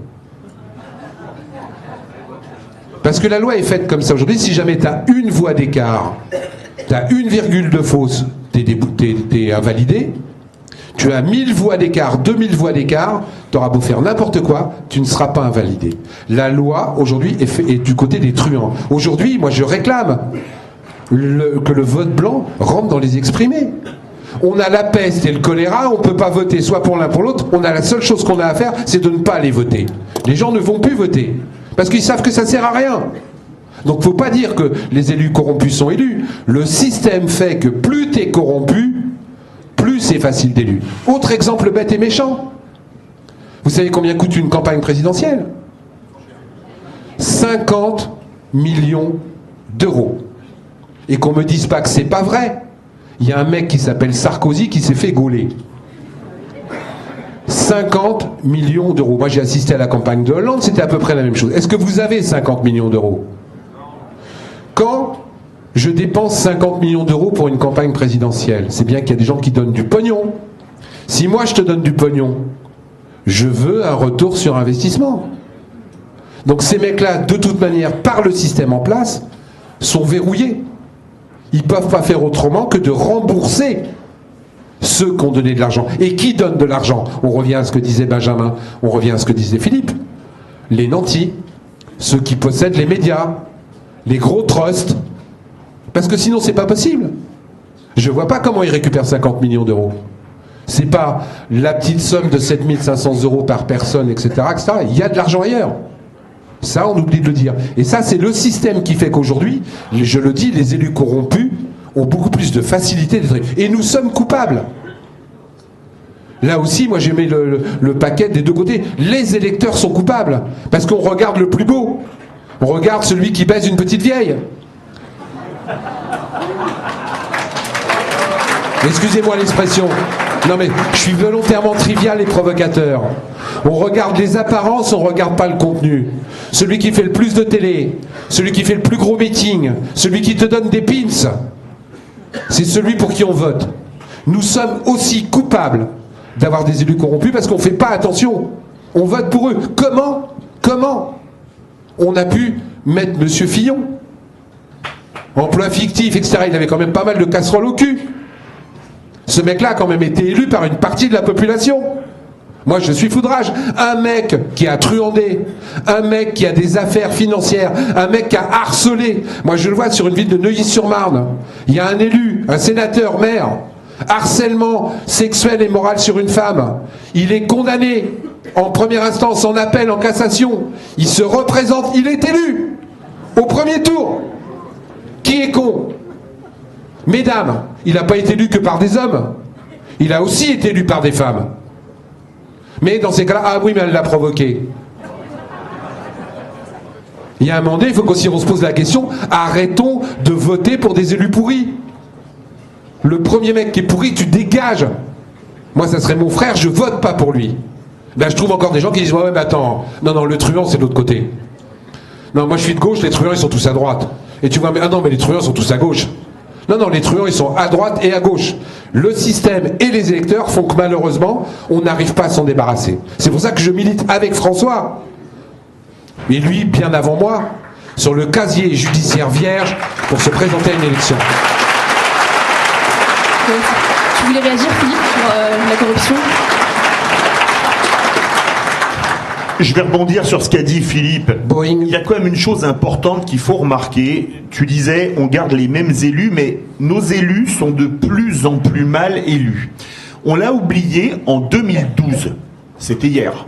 Parce que la loi est faite comme ça. Aujourd'hui, si jamais tu as une voix d'écart, tu as une virgule de fausse, t'es invalidé. Tu as 1000 voix d'écart, 2000 voix d'écart, tu auras beau faire n'importe quoi, tu ne seras pas invalidé. La loi, aujourd'hui, est du côté des truands. Aujourd'hui, moi, je réclame que le vote blanc rentre dans les exprimés. On a la peste et le choléra, on ne peut pas voter soit pour l'un pour l'autre. La seule chose qu'on a à faire, c'est de ne pas aller voter. Les gens ne vont plus voter, parce qu'ils savent que ça ne sert à rien. Donc il ne faut pas dire que les élus corrompus sont élus. Le système fait que plus tu es corrompu, plus c'est facile d'élu. Autre exemple bête et méchant. Vous savez combien coûte une campagne présidentielle? 50 millions d'euros. Et qu'on ne me dise pas que c'est pas vrai. Il y a un mec qui s'appelle Sarkozy qui s'est fait gauler. 50 millions d'euros. Moi j'ai assisté à la campagne de Hollande, c'était à peu près la même chose. Est-ce que vous avez 50 millions d'euros? Quand je dépense 50 millions d'euros pour une campagne présidentielle, c'est bien qu'il y a des gens qui donnent du pognon. Si moi je te donne du pognon, je veux un retour sur investissement. Donc ces mecs-là, de toute manière, par le système en place, sont verrouillés. Ils ne peuvent pas faire autrement que de rembourser ceux qui ont donné de l'argent. Et qui donne de l'argent? On revient à ce que disait Benjamin, on revient à ce que disait Philippe. Les nantis, ceux qui possèdent les médias, les gros trusts. Parce que sinon, c'est pas possible. Je ne vois pas comment ils récupèrent 50 millions d'euros. C'est pas la petite somme de 7500 euros par personne, etc., etc. Il y a de l'argent ailleurs. Ça, on oublie de le dire. Et ça, c'est le système qui fait qu'aujourd'hui, je le dis, les élus corrompus ont beaucoup plus de facilité d'être... Et nous sommes coupables. Là aussi, moi, j'ai mis le paquet des deux côtés. Les électeurs sont coupables. Parce qu'on regarde le plus beau. On regarde celui qui baise une petite vieille. Excusez-moi l'expression. Non mais, je suis volontairement trivial et provocateur. On regarde les apparences, on ne regarde pas le contenu. Celui qui fait le plus de télé, celui qui fait le plus gros meeting, celui qui te donne des pins, c'est celui pour qui on vote. Nous sommes aussi coupables d'avoir des élus corrompus parce qu'on ne fait pas attention. On vote pour eux. Comment on a pu mettre M. Fillon? Emploi fictif, etc. Il avait quand même pas mal de casseroles au cul. Ce mec-là a quand même été élu par une partie de la population. Moi, je suis foudrage. Un mec qui a truandé, un mec qui a des affaires financières, un mec qui a harcelé. Moi, je le vois sur une ville de Neuilly-sur-Marne. Il y a un élu, un sénateur, maire, harcèlement sexuel et moral sur une femme. Il est condamné en première instance, en appel, en cassation. Il se représente, il est élu au premier tour. Qui est con? Mesdames, il n'a pas été élu que par des hommes. Il a aussi été élu par des femmes. Mais dans ces cas-là, ah oui, mais elle l'a provoqué. Il y a un moment donné, il faut qu'aussi on se pose la question, arrêtons de voter pour des élus pourris. Le premier mec qui est pourri, tu dégages. Moi, ça serait mon frère, je vote pas pour lui. Ben, je trouve encore des gens qui disent, ouais, mais attends, non, le truand, c'est de l'autre côté. Non, moi je suis de gauche, les truands, ils sont tous à droite. Et tu vois, mais, ah non, mais les truands sont tous à gauche. Non, les truands, ils sont à droite et à gauche. Le système et les électeurs font que malheureusement, on n'arrive pas à s'en débarrasser. C'est pour ça que je milite avec François. Mais lui, bien avant moi, sur le casier judiciaire vierge pour se présenter à une élection. Tu voulais réagir, Philippe, sur la corruption ? Je vais rebondir sur ce qu'a dit Philippe. Boing. Il y a quand même une chose importante qu'il faut remarquer. Tu disais, on garde les mêmes élus, mais nos élus sont de plus en plus mal élus. On l'a oublié en 2012. C'était hier.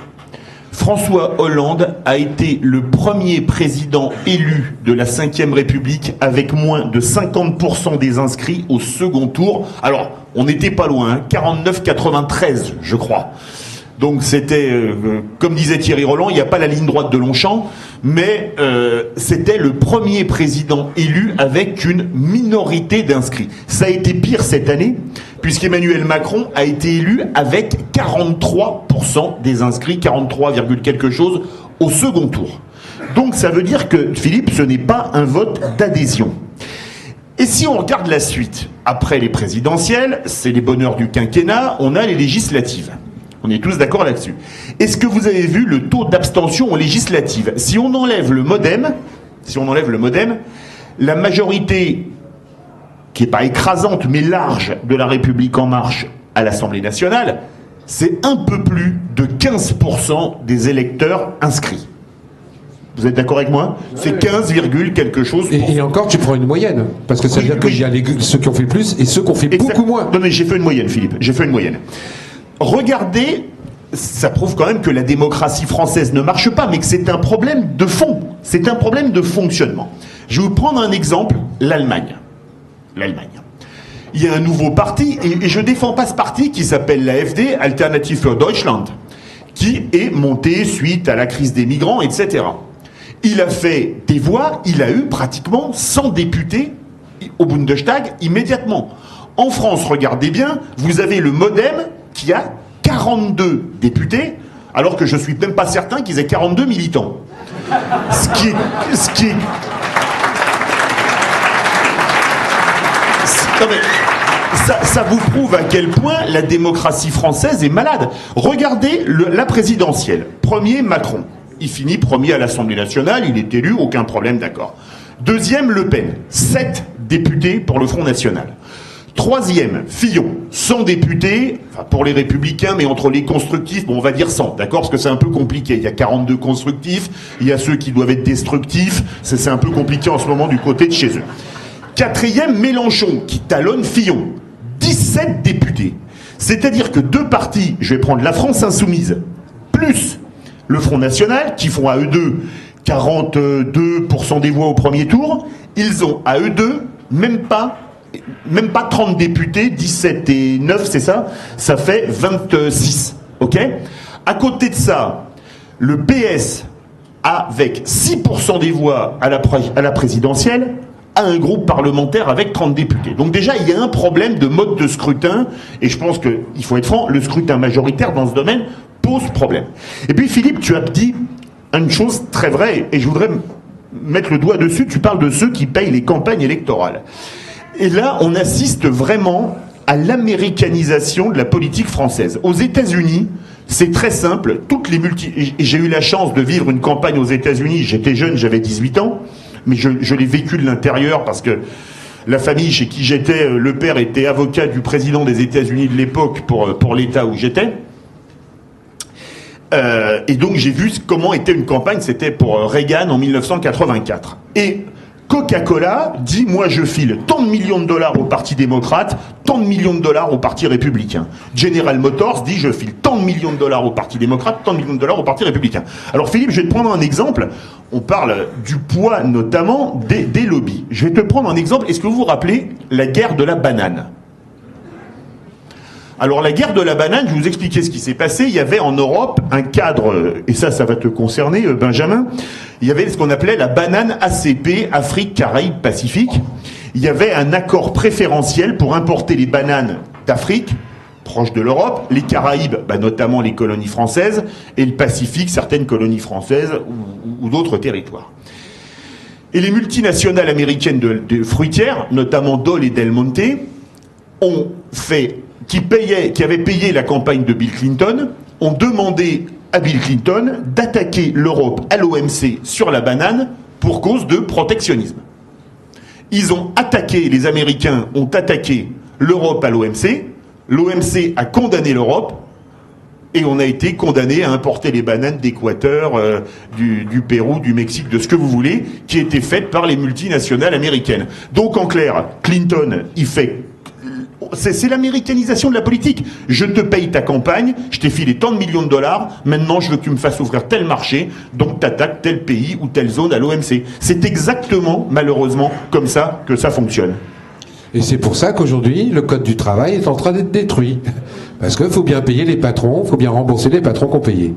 François Hollande a été le premier président élu de la Ve République avec moins de 50% des inscrits au second tour. Alors, on n'était pas loin, 49-93, je crois. Donc c'était, comme disait Thierry Roland, il n'y a pas la ligne droite de Longchamp, mais c'était le premier président élu avec une minorité d'inscrits. Ça a été pire cette année, puisqu'Emmanuel Macron a été élu avec 43% des inscrits, 43, quelque chose, au second tour. Donc ça veut dire que, Philippe, ce n'est pas un vote d'adhésion. Et si on regarde la suite, après les présidentielles, c'est les bonheurs du quinquennat, on a les législatives. On est tous d'accord là-dessus. Est-ce que vous avez vu le taux d'abstention aux législatives? Si on enlève le MoDem, la majorité, qui n'est pas écrasante mais large, de la République En Marche à l'Assemblée nationale, c'est un peu plus de 15% des électeurs inscrits. Vous êtes d'accord avec moi? C'est 15, quelque chose. Et encore, tu prends une moyenne. Parce que ça veut dire qu'il y a ceux qui ont fait plus et ceux qui ont fait beaucoup moins. Non mais j'ai fait une moyenne, Philippe. J'ai fait une moyenne. Regardez, ça prouve quand même que la démocratie française ne marche pas, mais que c'est un problème de fond. C'est un problème de fonctionnement. Je vais vous prendre un exemple, l'Allemagne. Il y a un nouveau parti, et je ne défends pas ce parti qui s'appelle l'AfD, Alternative für Deutschland, qui est monté suite à la crise des migrants, etc. Il a fait des voix, il a eu pratiquement 100 députés au Bundestag immédiatement. En France, regardez bien, vous avez le MoDem qui a 42 députés, alors que je suis même pas certain qu'ils aient 42 militants. Ce qui est... Non mais, ça vous prouve à quel point la démocratie française est malade. Regardez la présidentielle. Premier, Macron. Il finit premier à l'Assemblée nationale, il est élu, aucun problème, d'accord. Deuxième, Le Pen. 7 députés pour le Front National. Troisième, Fillon, 100 députés, enfin pour les Républicains, mais entre les constructifs, bon, on va dire 100, d'accord, parce que c'est un peu compliqué. Il y a 42 constructifs, il y a ceux qui doivent être destructifs, c'est un peu compliqué en ce moment du côté de chez eux. Quatrième, Mélenchon, qui talonne Fillon, 17 députés. C'est-à-dire que deux partis, je vais prendre la France Insoumise, plus le Front National, qui font à eux deux 42% des voix au premier tour, ils ont à eux deux même pas 30 députés, 17 et 9, c'est ça? Ça fait 26, ok? À côté de ça, le PS, avec 6% des voix à la présidentielle, a un groupe parlementaire avec 30 députés. Donc déjà, il y a un problème de mode de scrutin, et je pense qu'il faut être franc, le scrutin majoritaire dans ce domaine pose problème. Et puis Philippe, tu as dit une chose très vraie, et je voudrais mettre le doigt dessus, tu parles de ceux qui payent les campagnes électorales. Et là, on assiste vraiment à l'américanisation de la politique française. Aux États-Unis, c'est très simple. J'ai eu la chance de vivre une campagne aux États-Unis. J'étais jeune, j'avais 18 ans, mais je l'ai vécu de l'intérieur parce que la famille chez qui j'étais, le père était avocat du président des États-Unis de l'époque pour l'État où j'étais. Et donc j'ai vu comment était une campagne. C'était pour Reagan en 1984. Et Coca-Cola dit, moi je file tant de millions de dollars au Parti démocrate, tant de millions de dollars au Parti républicain. General Motors dit, je file tant de millions de dollars au Parti démocrate, tant de millions de dollars au Parti républicain. Alors Philippe, je vais te prendre un exemple. On parle du poids notamment des lobbies. Je vais te prendre un exemple. Est-ce que vous vous rappelez la guerre de la banane? Alors la guerre de la banane, je vais vous expliquer ce qui s'est passé. Il y avait en Europe un cadre, et ça va te concerner, Benjamin. Il y avait ce qu'on appelait la banane ACP, Afrique, Caraïbes, Pacifique. Il y avait un accord préférentiel pour importer les bananes d'Afrique, proche de l'Europe, les Caraïbes, notamment les colonies françaises, et le Pacifique, certaines colonies françaises ou d'autres territoires. Et les multinationales américaines de fruitières, notamment Dole et Del Monte, qui avaient payé la campagne de Bill Clinton, ont demandé à Bill Clinton d'attaquer l'Europe à l'OMC sur la banane pour cause de protectionnisme. Les Américains ont attaqué l'Europe à l'OMC, l'OMC a condamné l'Europe, et on a été condamné à importer les bananes d'Équateur, du Pérou, du Mexique, de ce que vous voulez, qui étaient faites par les multinationales américaines. Donc en clair, Clinton, c'est l'américanisation de la politique. Je te paye ta campagne, je t'ai filé tant de millions de dollars, maintenant je veux que tu me fasses ouvrir tel marché, donc t'attaques tel pays ou telle zone à l'OMC. C'est exactement, malheureusement, comme ça que ça fonctionne. Et c'est pour ça qu'aujourd'hui, le Code du travail est en train d'être détruit. Parce qu'il faut bien payer les patrons, il faut bien rembourser les patrons qu'on payait.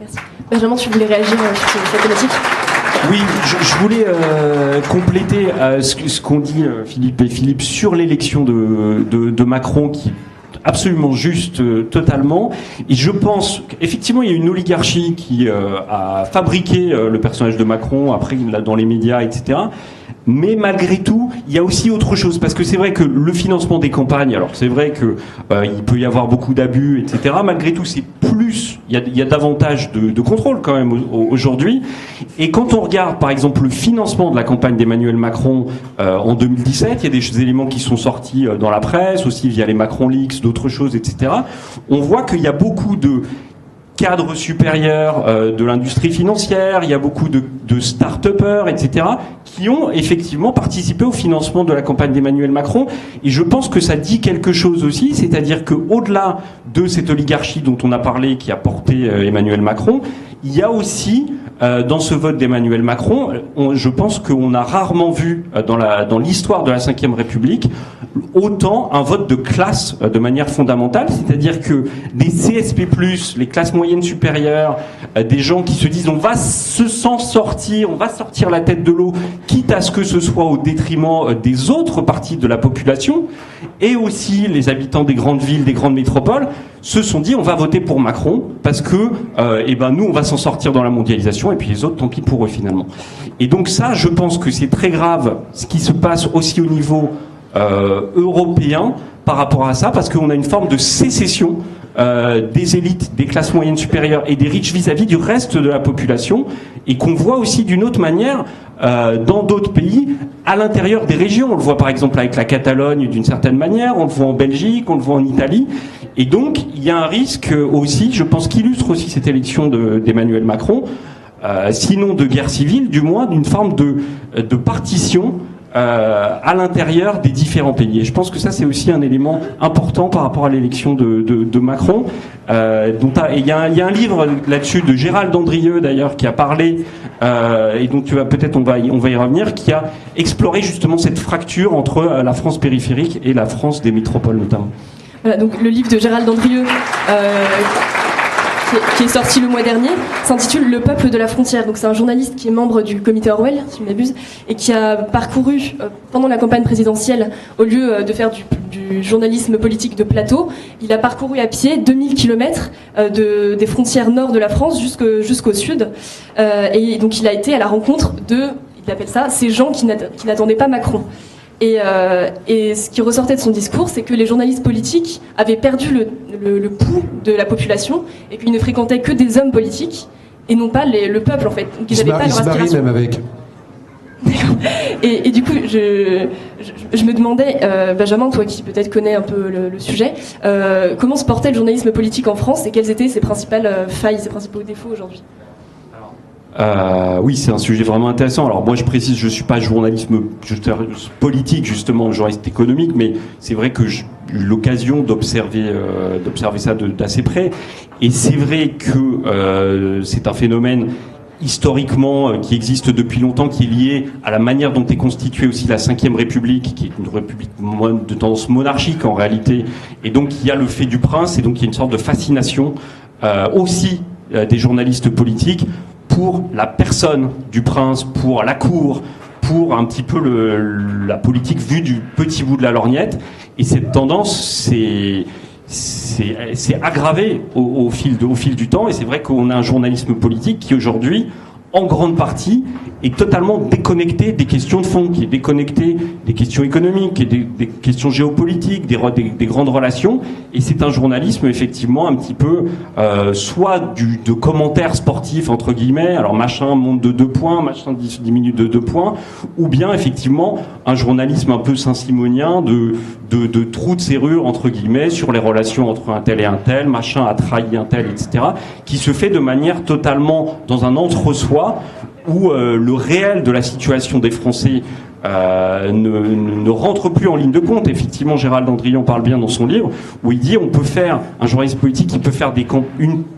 Merci. Benjamin, tu voulais réagir sur cette thématique ? Oui, je voulais compléter ce qu'ont dit Philippe et Philippe sur l'élection de Macron, qui est absolument juste, totalement. Et je pense qu'effectivement, il y a une oligarchie qui a fabriqué le personnage de Macron, après dans les médias, etc. Mais malgré tout, il y a aussi autre chose, parce que c'est vrai que le financement des campagnes, alors c'est vrai que il peut y avoir beaucoup d'abus, etc. Malgré tout, c'est plus, il y a davantage de contrôle quand même aujourd'hui. Et quand on regarde, par exemple, le financement de la campagne d'Emmanuel Macron en 2017, il y a des éléments qui sont sortis dans la presse, aussi via les Macron Leaks, d'autres choses, etc. On voit qu'il y a beaucoup de cadres supérieurs de l'industrie financière, il y a beaucoup de start-upers, etc., qui ont effectivement participé au financement de la campagne d'Emmanuel Macron. Et je pense que ça dit quelque chose aussi, c'est-à-dire qu'au-delà de cette oligarchie dont on a parlé, qui a porté Emmanuel Macron, il y a aussi, dans ce vote d'Emmanuel Macron, je pense qu'on a rarement vu dans l'histoire de la Ve République autant un vote de classe de manière fondamentale, c'est-à-dire que des CSP+, les classes moyennes supérieures, des gens qui se disent on va s'en sortir, on va sortir la tête de l'eau, quitte à ce que ce soit au détriment des autres parties de la population, et aussi les habitants des grandes villes, des grandes métropoles, se sont dit on va voter pour Macron parce que nous on va s'en sortir dans la mondialisation et puis les autres tant pis pour eux finalement. Et donc ça, je pense que c'est très grave ce qui se passe aussi au niveau européen par rapport à ça, parce qu'on a une forme de sécession des élites, des classes moyennes supérieures et des riches vis-à-vis du reste de la population, et qu'on voit aussi d'une autre manière dans d'autres pays, à l'intérieur des régions. On le voit par exemple avec la Catalogne d'une certaine manière, on le voit en Belgique, on le voit en Italie, et donc il y a un risque aussi, je pense qu'illustre aussi cette élection d'Emmanuel Macron, sinon de guerre civile, du moins d'une forme de partition à l'intérieur des différents pays. Et je pense que ça, c'est aussi un élément important par rapport à l'élection de Macron. Il y a un livre là-dessus de Gérald Andrieux, d'ailleurs, qui a parlé, et donc peut-être on va y revenir, qui a exploré justement cette fracture entre la France périphérique et la France des métropoles, notamment. Voilà, donc le livre de Gérald Andrieux, qui est sorti le mois dernier, s'intitule Le peuple de la frontière. Donc c'est un journaliste qui est membre du comité Orwell, si je ne m'abuse, et qui a parcouru pendant la campagne présidentielle, au lieu de faire du journalisme politique de plateau, il a parcouru à pied 2000 km des frontières nord de la France jusqu'au sud. Et donc il a été à la rencontre il appelle ça, ces gens qui n'attendaient pas Macron. Et ce qui ressortait de son discours, c'est que les journalistes politiques avaient perdu le pouls de la population et qu'ils ne fréquentaient que des hommes politiques et non pas le peuple, en fait. Ils n'avaient pas leur aspiration. Même avec. Et du coup, je me demandais, Benjamin, toi qui peut-être connais un peu le sujet, comment se portait le journalisme politique en France et quelles étaient ses principales failles, ses principaux défauts aujourd'hui ? Oui, c'est un sujet vraiment intéressant. Alors moi, je précise, je suis pas journaliste politique, justement, journaliste économique, mais c'est vrai que j'ai eu l'occasion d'observer ça d'assez près. Et c'est vrai que c'est un phénomène historiquement, qui existe depuis longtemps, qui est lié à la manière dont est constituée aussi la Ve République, qui est une république de tendance monarchique en réalité, et donc il y a le fait du prince, et donc il y a une sorte de fascination aussi des journalistes politiques pour la personne du prince, pour la cour, pour un petit peu la politique vue du petit bout de la lorgnette, et cette tendance c'est aggravé au fil du temps, et c'est vrai qu'on a un journalisme politique qui aujourd'hui, en grande partie, est totalement déconnecté des questions de fond, qui est déconnecté des questions économiques, et des questions géopolitiques, des grandes relations, et c'est un journalisme effectivement un petit peu soit de commentaires sportifs entre guillemets, alors machin monte de 2 points, machin diminue de 2 points, ou bien effectivement un journalisme un peu saint-simonien de trous de serrure entre guillemets sur les relations entre un tel et un tel, machin a trahi un tel, etc., qui se fait de manière totalement dans un entre-soi où le réel de la situation des Français ne rentre plus en ligne de compte. Effectivement, Gérald Andrian parle bien dans son livre, où il dit on peut faire, un journaliste politique qui peut faire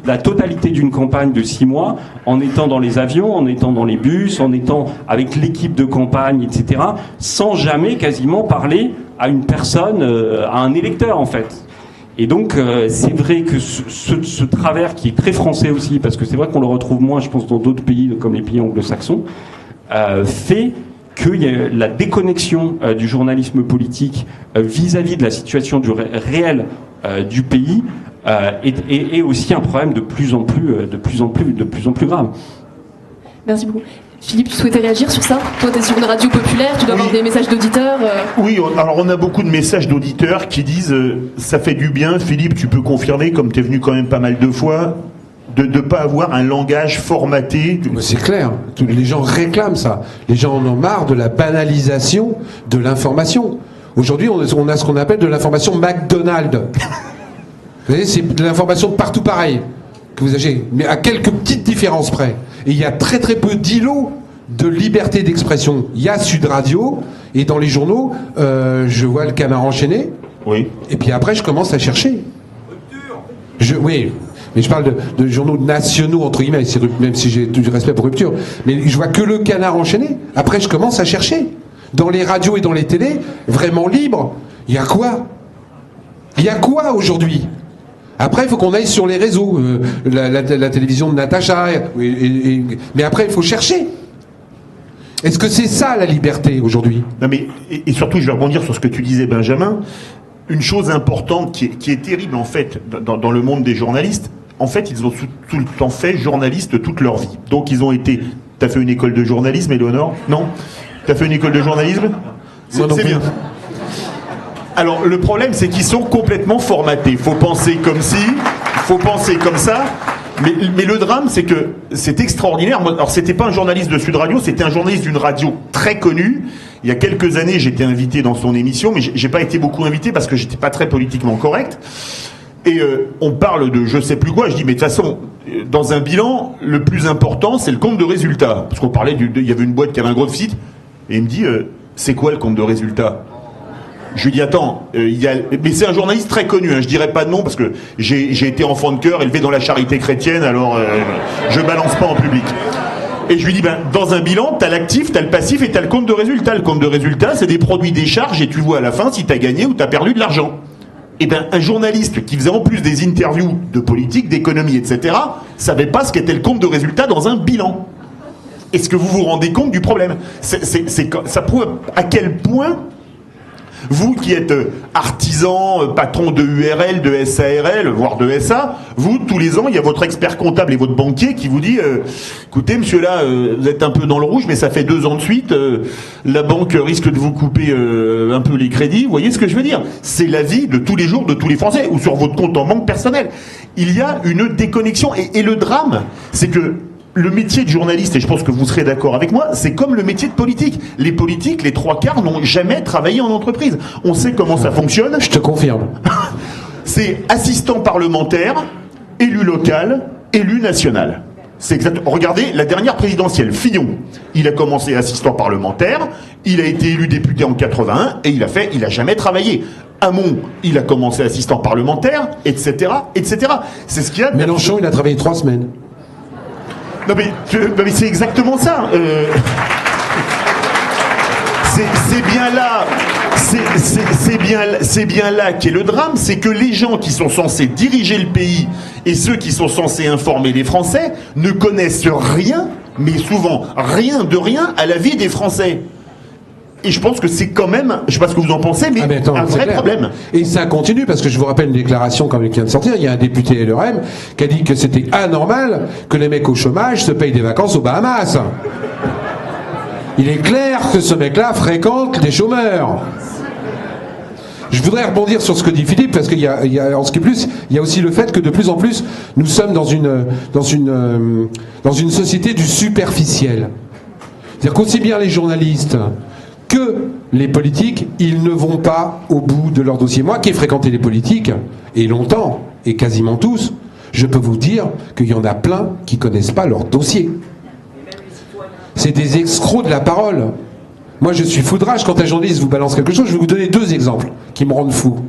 la totalité d'une campagne de 6 mois en étant dans les avions, en étant dans les bus, en étant avec l'équipe de campagne, etc., sans jamais quasiment parler à une personne, à un électeur en fait. Et donc, c'est vrai que ce travers qui est très français aussi, parce que c'est vrai qu'on le retrouve moins, je pense, dans d'autres pays, comme les pays anglo-saxons, fait qu'il y a la déconnexion du journalisme politique vis-à-vis de la situation du réel du pays est aussi un problème de plus en plus grave. Merci beaucoup. Philippe, tu souhaitais réagir sur ça? Toi, tu es sur une radio populaire, tu dois avoir des messages d'auditeurs. Oui, alors on a beaucoup de messages d'auditeurs qui disent ça fait du bien, Philippe, tu peux confirmer, comme tu es venu quand même pas mal de fois, de ne pas avoir un langage formaté. C'est clair, les gens réclament ça. Les gens en ont marre de la banalisation de l'information. Aujourd'hui, on a ce qu'on appelle de l'information McDonald's. Vous savez, c'est de l'information de partout pareil que vous achetez, mais à quelques petites différences près. Et il y a très très peu d'îlots de liberté d'expression. Il y a Sud Radio, et dans les journaux, je vois le Canard enchaîné. Oui. Et puis après, je commence à chercher. Oui, mais je parle de journaux nationaux, entre guillemets, même si j'ai du respect pour Rupture. Mais je vois que le Canard enchaîné. Après, je commence à chercher. Dans les radios et dans les télés, vraiment libres, il y a quoi? Il y a quoi aujourd'hui? Après, il faut qu'on aille sur les réseaux, la télévision de Natacha, mais après, il faut chercher. Est-ce que c'est ça, la liberté, aujourd'hui? Non, mais, et surtout, je vais rebondir sur ce que tu disais, Benjamin. Une chose importante qui est terrible, en fait, dans le monde des journalistes, en fait, ils ont tout le temps fait journalistes toute leur vie. Donc, ils ont été... T'as fait une école de journalisme, Éléonore? Non? T'as fait une école de journalisme? C'est bien. Alors, le problème, c'est qu'ils sont complètement formatés. Il faut penser comme ci, il faut penser comme ça. Mais le drame, c'est que c'est extraordinaire. Moi, alors, c'était pas un journaliste de Sud Radio, c'était un journaliste d'une radio très connue. Il y a quelques années, j'étais invité dans son émission, mais j'ai pas été beaucoup invité parce que j'étais pas très politiquement correct. Et on parle de je sais plus quoi. Je dis, mais de toute façon, dans un bilan, le plus important, c'est le compte de résultats. Parce qu'on parlait il y avait une boîte qui avait un gros déficit. Et il me dit, c'est quoi le compte de résultats? Je lui dis attends, mais c'est un journaliste très connu, hein, je dirais pas de nom parce que j'ai été enfant de cœur, élevé dans la charité chrétienne, alors je balance pas en public. Et je lui dis dans un bilan, t'as l'actif, t'as le passif et t'as le compte de résultat. Le compte de résultat, c'est des produits des charges et tu vois à la fin si t'as gagné ou t'as perdu de l'argent. Et un journaliste qui faisait en plus des interviews de politique, d'économie, etc., savait pas ce qu'était le compte de résultat dans un bilan. Est-ce que vous vous rendez compte du problème? Ça prouve à quel point vous qui êtes artisan, patron de URL, de SARL, voire de SA, vous, tous les ans, il y a votre expert comptable et votre banquier qui vous dit écoutez, monsieur là, vous êtes un peu dans le rouge, mais ça fait 2 ans de suite, la banque risque de vous couper un peu les crédits. Vous voyez ce que je veux dire? C'est la vie de tous les jours de tous les Français, ou sur votre compte en banque personnel. Il y a une déconnexion, et le drame, c'est que le métier de journaliste, et je pense que vous serez d'accord avec moi, c'est comme le métier de politique. Les politiques, les 3/4 n'ont jamais travaillé en entreprise. On sait comment ça fonctionne. Je te confirme. C'est assistant parlementaire, élu local, élu national. C'est exact. Regardez, la dernière présidentielle, Fillon, il a commencé assistant parlementaire, il a été élu député en 81, et il a jamais travaillé. Hamon, il a commencé assistant parlementaire, etc., etc. C'est ce qu'il y a. Mélenchon, il a travaillé 3 semaines. Non mais c'est exactement ça. C'est bien là qu'est le drame, c'est que les gens qui sont censés diriger le pays et ceux qui sont censés informer les Français ne connaissent rien, mais souvent rien de rien à la vie des Français. Et je pense que c'est quand même, je sais pas ce que vous en pensez, mais attends, un vrai problème. Et ça continue, parce que je vous rappelle une déclaration comme elle vient de sortir, il y a un député LRM qui a dit que c'était anormal que les mecs au chômage se payent des vacances aux Bahamas. Il est clair que ce mec-là fréquente des chômeurs. Je voudrais rebondir sur ce que dit Philippe, parce qu'il y a, en ce qui est plus, il y a aussi le fait que de plus en plus, nous sommes dans une société du superficiel. C'est-à-dire qu'aussi bien les journalistes que les politiques, ils ne vont pas au bout de leur dossier. Moi qui ai fréquenté les politiques, et longtemps, et quasiment tous, je peux vous dire qu'il y en a plein qui ne connaissent pas leur dossier. C'est des escrocs de la parole. Moi je suis fou de rage quand un journaliste vous balance quelque chose. Je vais vous donner 2 exemples qui me rendent fou.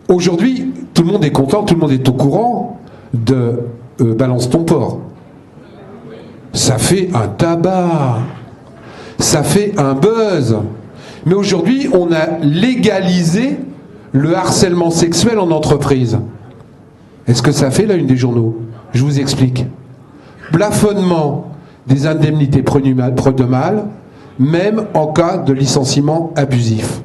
Aujourd'hui, tout le monde est content, tout le monde est au courant de Balance ton porc. Ça fait un tabac. Ça fait un buzz. Mais aujourd'hui, on a légalisé le harcèlement sexuel en entreprise. Est-ce que ça fait la une des journaux? Je vous explique. Plafonnement des indemnités prud'homales, même en cas de licenciement abusif.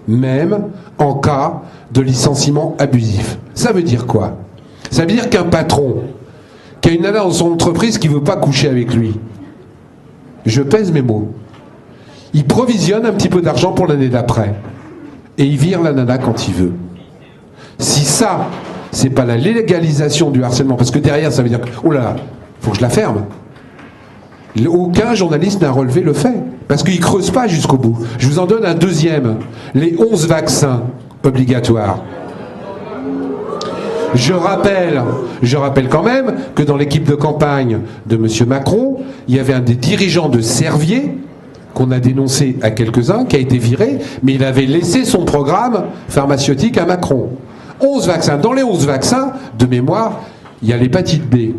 Même en cas de licenciement abusif. Ça veut dire quoi? Ça veut dire qu'un patron qui a une nana dans son entreprise qui ne veut pas coucher avec lui, je pèse mes mots, il provisionne un petit peu d'argent pour l'année d'après et il vire la nana quand il veut. Si ça, c'est pas la légalisation du harcèlement, parce que derrière ça veut dire que, oh là là, faut que je la ferme. Aucun journaliste n'a relevé le fait, parce qu'il ne creuse pas jusqu'au bout. Je vous en donne un deuxième, les 11 vaccins obligatoires. Je rappelle quand même que dans l'équipe de campagne de M. Macron, il y avait un des dirigeants de Servier, qu'on a dénoncé à quelques-uns, qui a été viré, mais il avait laissé son programme pharmaceutique à Macron. 11 vaccins. Dans les 11 vaccins, de mémoire, il y a l'hépatite B.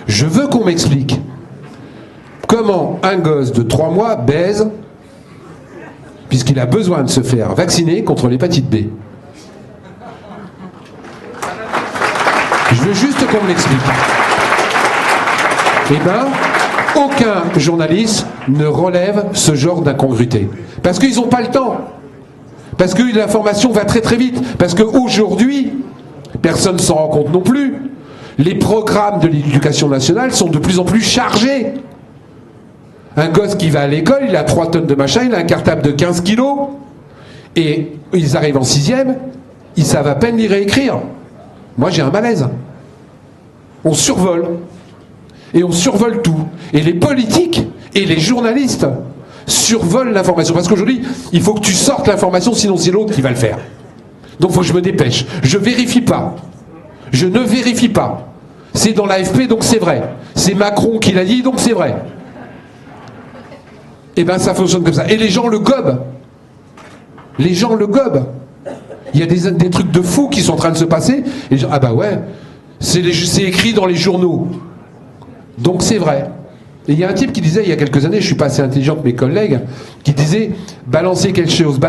Je veux qu'on m'explique comment un gosse de 3 mois baise, puisqu'il a besoin de se faire vacciner contre l'hépatite B. Je veux juste qu'on me l'explique. Eh bien, aucun journaliste ne relève ce genre d'incongruité. Parce qu'ils n'ont pas le temps. Parce que l'information va très très vite. Parce qu'aujourd'hui, personne ne s'en rend compte non plus, les programmes de l'éducation nationale sont de plus en plus chargés. Un gosse qui va à l'école, il a 3 tonnes de machin, il a un cartable de 15 kilos, et ils arrivent en 6e, ils savent à peine lire et écrire. Moi j'ai un malaise. On survole. Et on survole tout. Et les politiques et les journalistes survolent l'information. Parce qu'aujourd'hui, il faut que tu sortes l'information, sinon c'est l'autre qui va le faire. Donc il faut que je me dépêche. Je vérifie pas. Je ne vérifie pas. C'est dans l'AFP, donc c'est vrai. C'est Macron qui l'a dit, donc c'est vrai. Et bien ça fonctionne comme ça. Et les gens le gobent. Les gens le gobent. Il y a des trucs de fous qui sont en train de se passer. Et les gens, ah bah ouais, c'est écrit dans les journaux. Donc c'est vrai. Et il y a un type qui disait, il y a quelques années, je suis pas assez intelligent que mes collègues, qui disait, balancez quelque chose,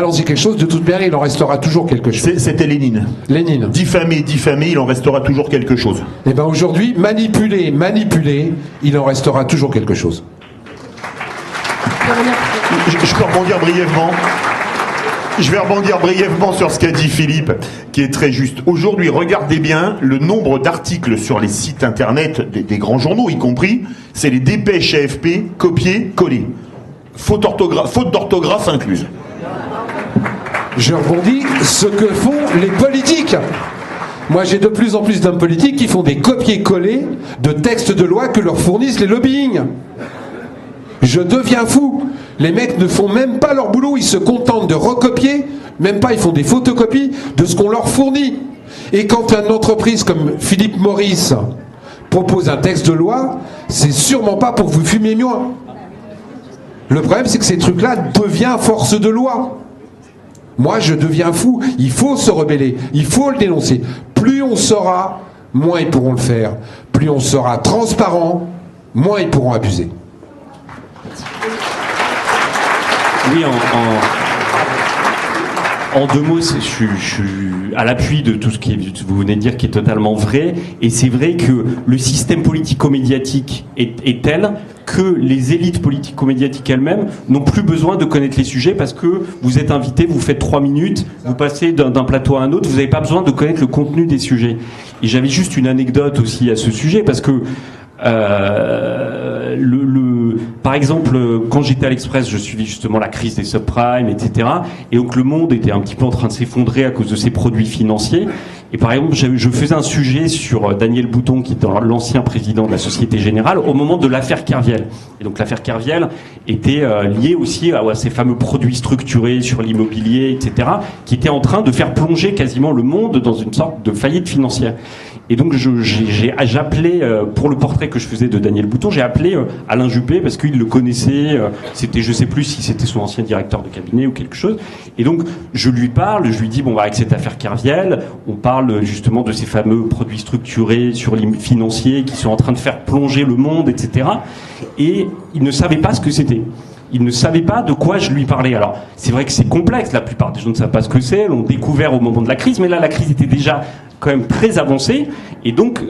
de toute manière, il en restera toujours quelque chose. C'était Lénine. Lénine. Diffamé, il en restera toujours quelque chose. Et bien aujourd'hui, manipulé, il en restera toujours quelque chose. Je peux rebondir brièvement. Je vais rebondir brièvement sur ce qu'a dit Philippe, qui est très juste. Aujourd'hui, regardez bien le nombre d'articles sur les sites internet des grands journaux, y compris, c'est les dépêches AFP copiées-collées. Faute d'orthographe incluse. Je rebondis, ce que font les politiques. Moi, j'ai de plus en plus d'hommes politiques qui font des copier-coller de textes de loi que leur fournissent les lobbying. Je deviens fou. Les mecs ne font même pas leur boulot, ils se contentent de recopier, même pas, ils font des photocopies de ce qu'on leur fournit. Et quand une entreprise comme Philippe Morris propose un texte de loi, c'est sûrement pas pour que vous fumiez moins. Le problème, c'est que ces trucs-là deviennent force de loi. Moi, je deviens fou. Il faut se rebeller, il faut le dénoncer. Plus on saura moins ils pourront le faire. Plus on sera transparent, moins ils pourront abuser. Oui, en deux mots, je suis à l'appui de tout ce que vous venez de dire qui est totalement vrai. Et c'est vrai que le système politico-médiatique est tel que les élites politico-médiatiques elles-mêmes n'ont plus besoin de connaître les sujets parce que vous êtes invité, vous faites 3 minutes, vous passez d'un plateau à un autre, vous n'avez pas besoin de connaître le contenu des sujets. Et j'avais juste une anecdote aussi à ce sujet parce que par exemple, quand j'étais à l'Express, je suivais justement la crise des subprimes, etc. Et donc le monde était un petit peu en train de s'effondrer à cause de ces produits financiers. Et par exemple, je faisais un sujet sur Daniel Bouton, qui était l'ancien président de la Société Générale, au moment de l'affaire Kerviel. Et donc l'affaire Kerviel était liée aussi à ces fameux produits structurés sur l'immobilier, etc., qui étaient en train de faire plonger quasiment le monde dans une sorte de faillite financière. Et donc j'appelais, pour le portrait que je faisais de Daniel Bouton, j'ai appelé Alain Juppé parce qu'il le connaissait, c'était, je sais plus si c'était son ancien directeur de cabinet ou quelque chose. Et donc je lui dis, bon, avec cette affaire Kerviel, on parle justement de ces fameux produits structurés sur les financiers qui sont en train de faire plonger le monde, etc. Et il ne savait pas ce que c'était. Il ne savait pas de quoi je lui parlais. Alors, c'est vrai que c'est complexe, la plupart des gens ne savent pas ce que c'est, l'ont découvert au moment de la crise, mais là, la crise était déjà quand même très avancée, et donc,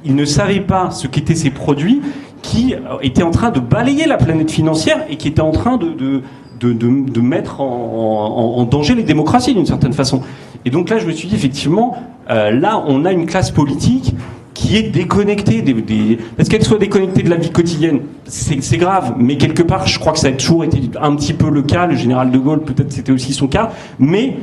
il ne savait pas ce qu'étaient ces produits qui étaient en train de balayer la planète financière et qui étaient en train de mettre en danger les démocraties, d'une certaine façon. Et donc là, je me suis dit, effectivement, là, on a une classe politique qui est déconnectée parce qu'elle soit déconnectée de la vie quotidienne, c'est grave, mais quelque part, je crois que ça a toujours été un petit peu le cas. Le général de Gaulle, peut-être c'était aussi son cas, mais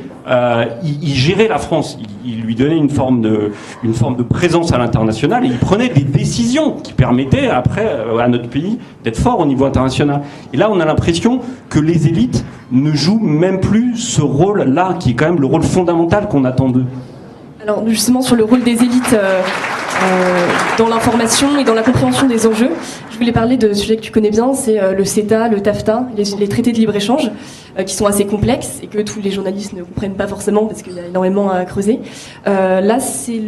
il gérait la France, il lui donnait une forme de présence à l'international et il prenait des décisions qui permettaient après à notre pays d'être fort au niveau international. Et là, on a l'impression que les élites ne jouent même plus ce rôle-là, qui est quand même le rôle fondamental qu'on attend d'eux. Alors justement, sur le rôle des élites dans l'information et dans la compréhension des enjeux, je voulais parler de sujets que tu connais bien, c'est le CETA, le TAFTA, les traités de libre-échange, qui sont assez complexes et que tous les journalistes ne comprennent pas forcément parce qu'il y a énormément à creuser. Là, c'est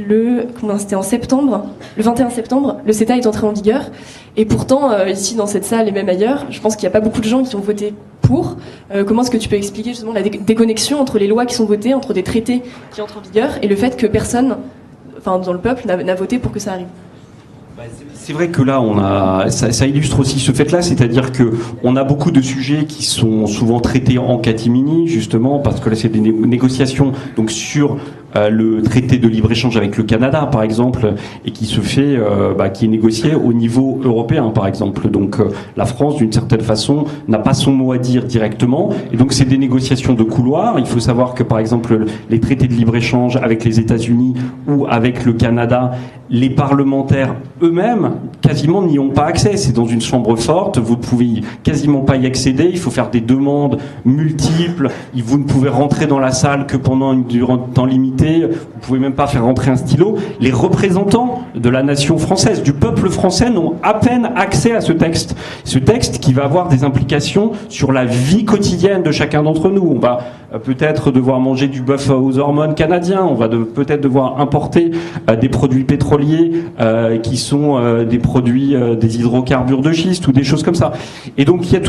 c'était en septembre, le 21 septembre, le CETA est entré en vigueur. Et pourtant, ici dans cette salle et même ailleurs, je pense qu'il n'y a pas beaucoup de gens qui ont voté pour. Comment est-ce que tu peux expliquer justement la déconnexion entre les lois qui sont votées, entre des traités qui entrent en vigueur et le fait que personne, dans le peuple, n'a voté pour que ça arrive? C'est vrai que là, ça illustre aussi ce fait-là, c'est-à-dire que on a beaucoup de sujets qui sont souvent traités en catimini, justement, parce que là, c'est des négociations donc sur le traité de libre-échange avec le Canada, par exemple, et qui se fait, qui est négocié au niveau européen, par exemple. Donc, la France, d'une certaine façon, n'a pas son mot à dire directement, et donc c'est des négociations de couloir. Il faut savoir que, par exemple, les traités de libre-échange avec les États-Unis ou avec le Canada, les parlementaires eux-mêmes quasiment n'y ont pas accès. C'est dans une chambre forte, vous ne pouvez quasiment pas y accéder, il faut faire des demandes multiples, vous ne pouvez rentrer dans la salle que pendant un temps limité, vous ne pouvez même pas faire rentrer un stylo. Les représentants de la nation française, du peuple français, n'ont à peine accès à ce texte. Ce texte qui va avoir des implications sur la vie quotidienne de chacun d'entre nous. On va peut-être devoir manger du bœuf aux hormones canadiens, on va peut-être devoir importer des produits pétroliers qui sont des produits, des hydrocarbures de schiste ou des choses comme ça. Et donc il y a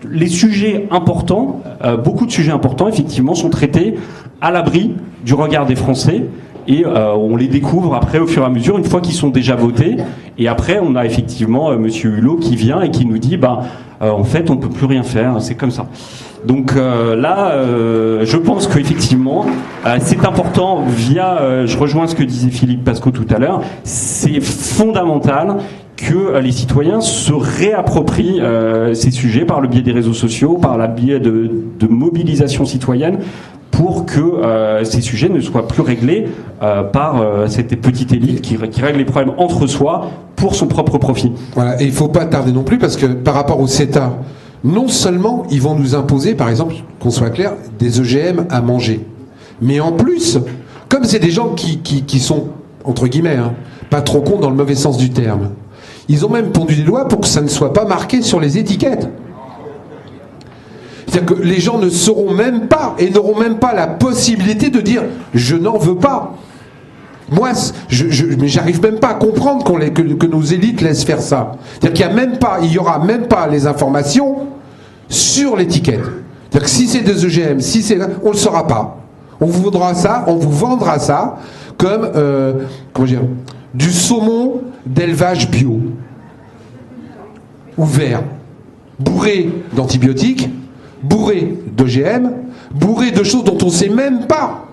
les sujets importants, beaucoup de sujets importants effectivement sont traités à l'abri du regard des Français. Et on les découvre après au fur et à mesure, une fois qu'ils sont déjà votés. Et après, on a effectivement Monsieur Hulot qui vient et qui nous dit en fait, on ne peut plus rien faire, c'est comme ça. Donc là, je pense qu'effectivement, c'est important, je rejoins ce que disait Philippe Pascot tout à l'heure, c'est fondamental que les citoyens se réapproprient ces sujets par le biais des réseaux sociaux, par le biais de mobilisation citoyenne, pour que ces sujets ne soient plus réglés par cette petite élite qui règle les problèmes entre soi pour son propre profit. Voilà, et il ne faut pas tarder non plus, parce que par rapport au CETA, non seulement ils vont nous imposer, par exemple, qu'on soit clair, des OGM à manger, mais en plus, comme c'est des gens qui sont, entre guillemets, pas trop cons dans le mauvais sens du terme, ils ont même pondu des lois pour que ça ne soit pas marqué sur les étiquettes. C'est-à-dire que les gens ne sauront même pas et n'auront même pas la possibilité de dire « je n'en veux pas ». Moi, mais j'arrive même pas à comprendre que nos élites laissent faire ça. C'est-à-dire qu'il y aura même pas les informations sur l'étiquette. C'est-à-dire que si c'est des OGM, on le saura pas. On vous vendra ça comme comment dire, du saumon d'élevage bio ou vert, bourré d'antibiotiques, bourré d'OGM, bourré de choses dont on ne sait même pas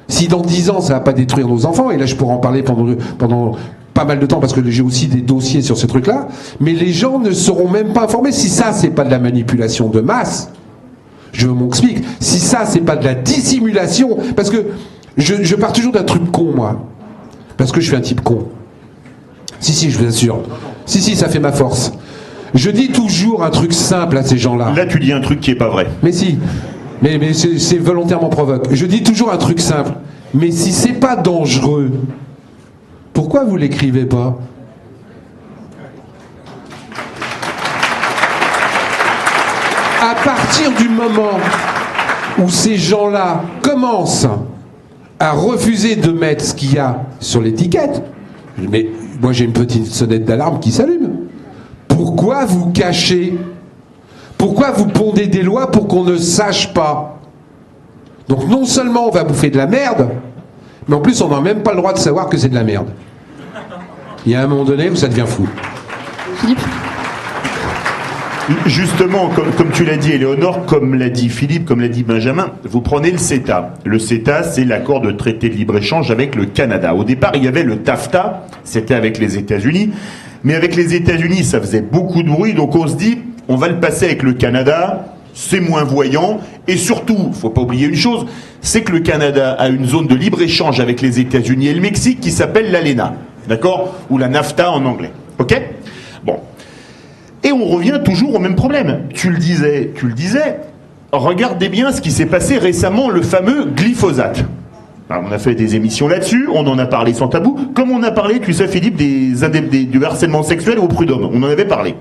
si dans 10 ans ça ne va pas détruire nos enfants. Et là je pourrais en parler pendant pas mal de temps parce que j'ai aussi des dossiers sur ces trucs-là. Mais les gens ne seront même pas informés. Si ça c'est pas de la manipulation de masse, je m'explique. Si ça c'est pas de la dissimulation, parce que je pars toujours d'un truc con moi, parce que je suis un type con. Si, je vous assure. Si, ça fait ma force. Je dis toujours un truc simple à ces gens-là. Là, tu dis un truc qui est pas vrai. Mais si. Mais c'est volontairement provoque. Je dis toujours un truc simple. Mais si c'est pas dangereux, pourquoi vous l'écrivez pas? À partir du moment où ces gens-là commencent à refuser de mettre ce qu'il y a sur l'étiquette, mais moi j'ai une petite sonnette d'alarme qui s'allume. Pourquoi vous cachez? Pourquoi vous pondez des lois pour qu'on ne sache pas? Donc non seulement on va bouffer de la merde, mais en plus on n'a même pas le droit de savoir que c'est de la merde. Il y a un moment donné où ça devient fou. Philippe? Justement, comme tu l'as dit, Éléonore, comme l'a dit Philippe, comme l'a dit Benjamin, vous prenez le CETA. Le CETA, c'est l'accord de traité de libre-échange avec le Canada. Au départ, il y avait le TAFTA, c'était avec les États-Unis. Mais avec les États-Unis, ça faisait beaucoup de bruit, donc on se dit, on va le passer avec le Canada, c'est moins voyant. Et surtout, faut pas oublier une chose, c'est que le Canada a une zone de libre-échange avec les États-Unis et le Mexique qui s'appelle l'ALENA, d'accord? Ou la NAFTA en anglais, ok? Bon. Et on revient toujours au même problème. Tu le disais, regardez bien ce qui s'est passé récemment, le fameux glyphosate. Alors, on a fait des émissions là-dessus, on en a parlé sans tabou, comme on a parlé, tu sais Philippe, du harcèlement sexuel au prud'homme, on en avait parlé.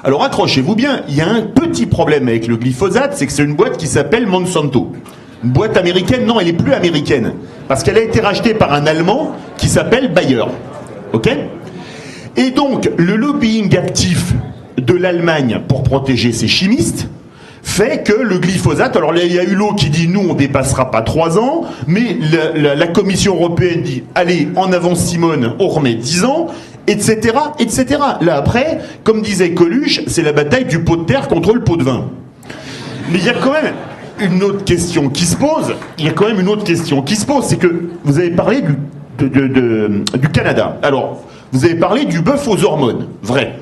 Alors accrochez-vous bien, il y a un petit problème avec le glyphosate, c'est que c'est une boîte qui s'appelle Monsanto. Une boîte américaine, non, elle est plus américaine, parce qu'elle a été rachetée par un Allemand qui s'appelle Bayer. Ok ? Et donc, le lobbying actif de l'Allemagne pour protéger ses chimistes fait que le glyphosate, alors là, il y a Hulot qui dit nous on dépassera pas 3 ans, mais la Commission européenne dit allez, en avant Simone, on remet 10 ans, etc., etc. Là après, comme disait Coluche, c'est la bataille du pot de terre contre le pot de vin. Mais il y a quand même une autre question qui se pose, c'est que vous avez parlé du Canada. Alors, vous avez parlé du bœuf aux hormones, vrai.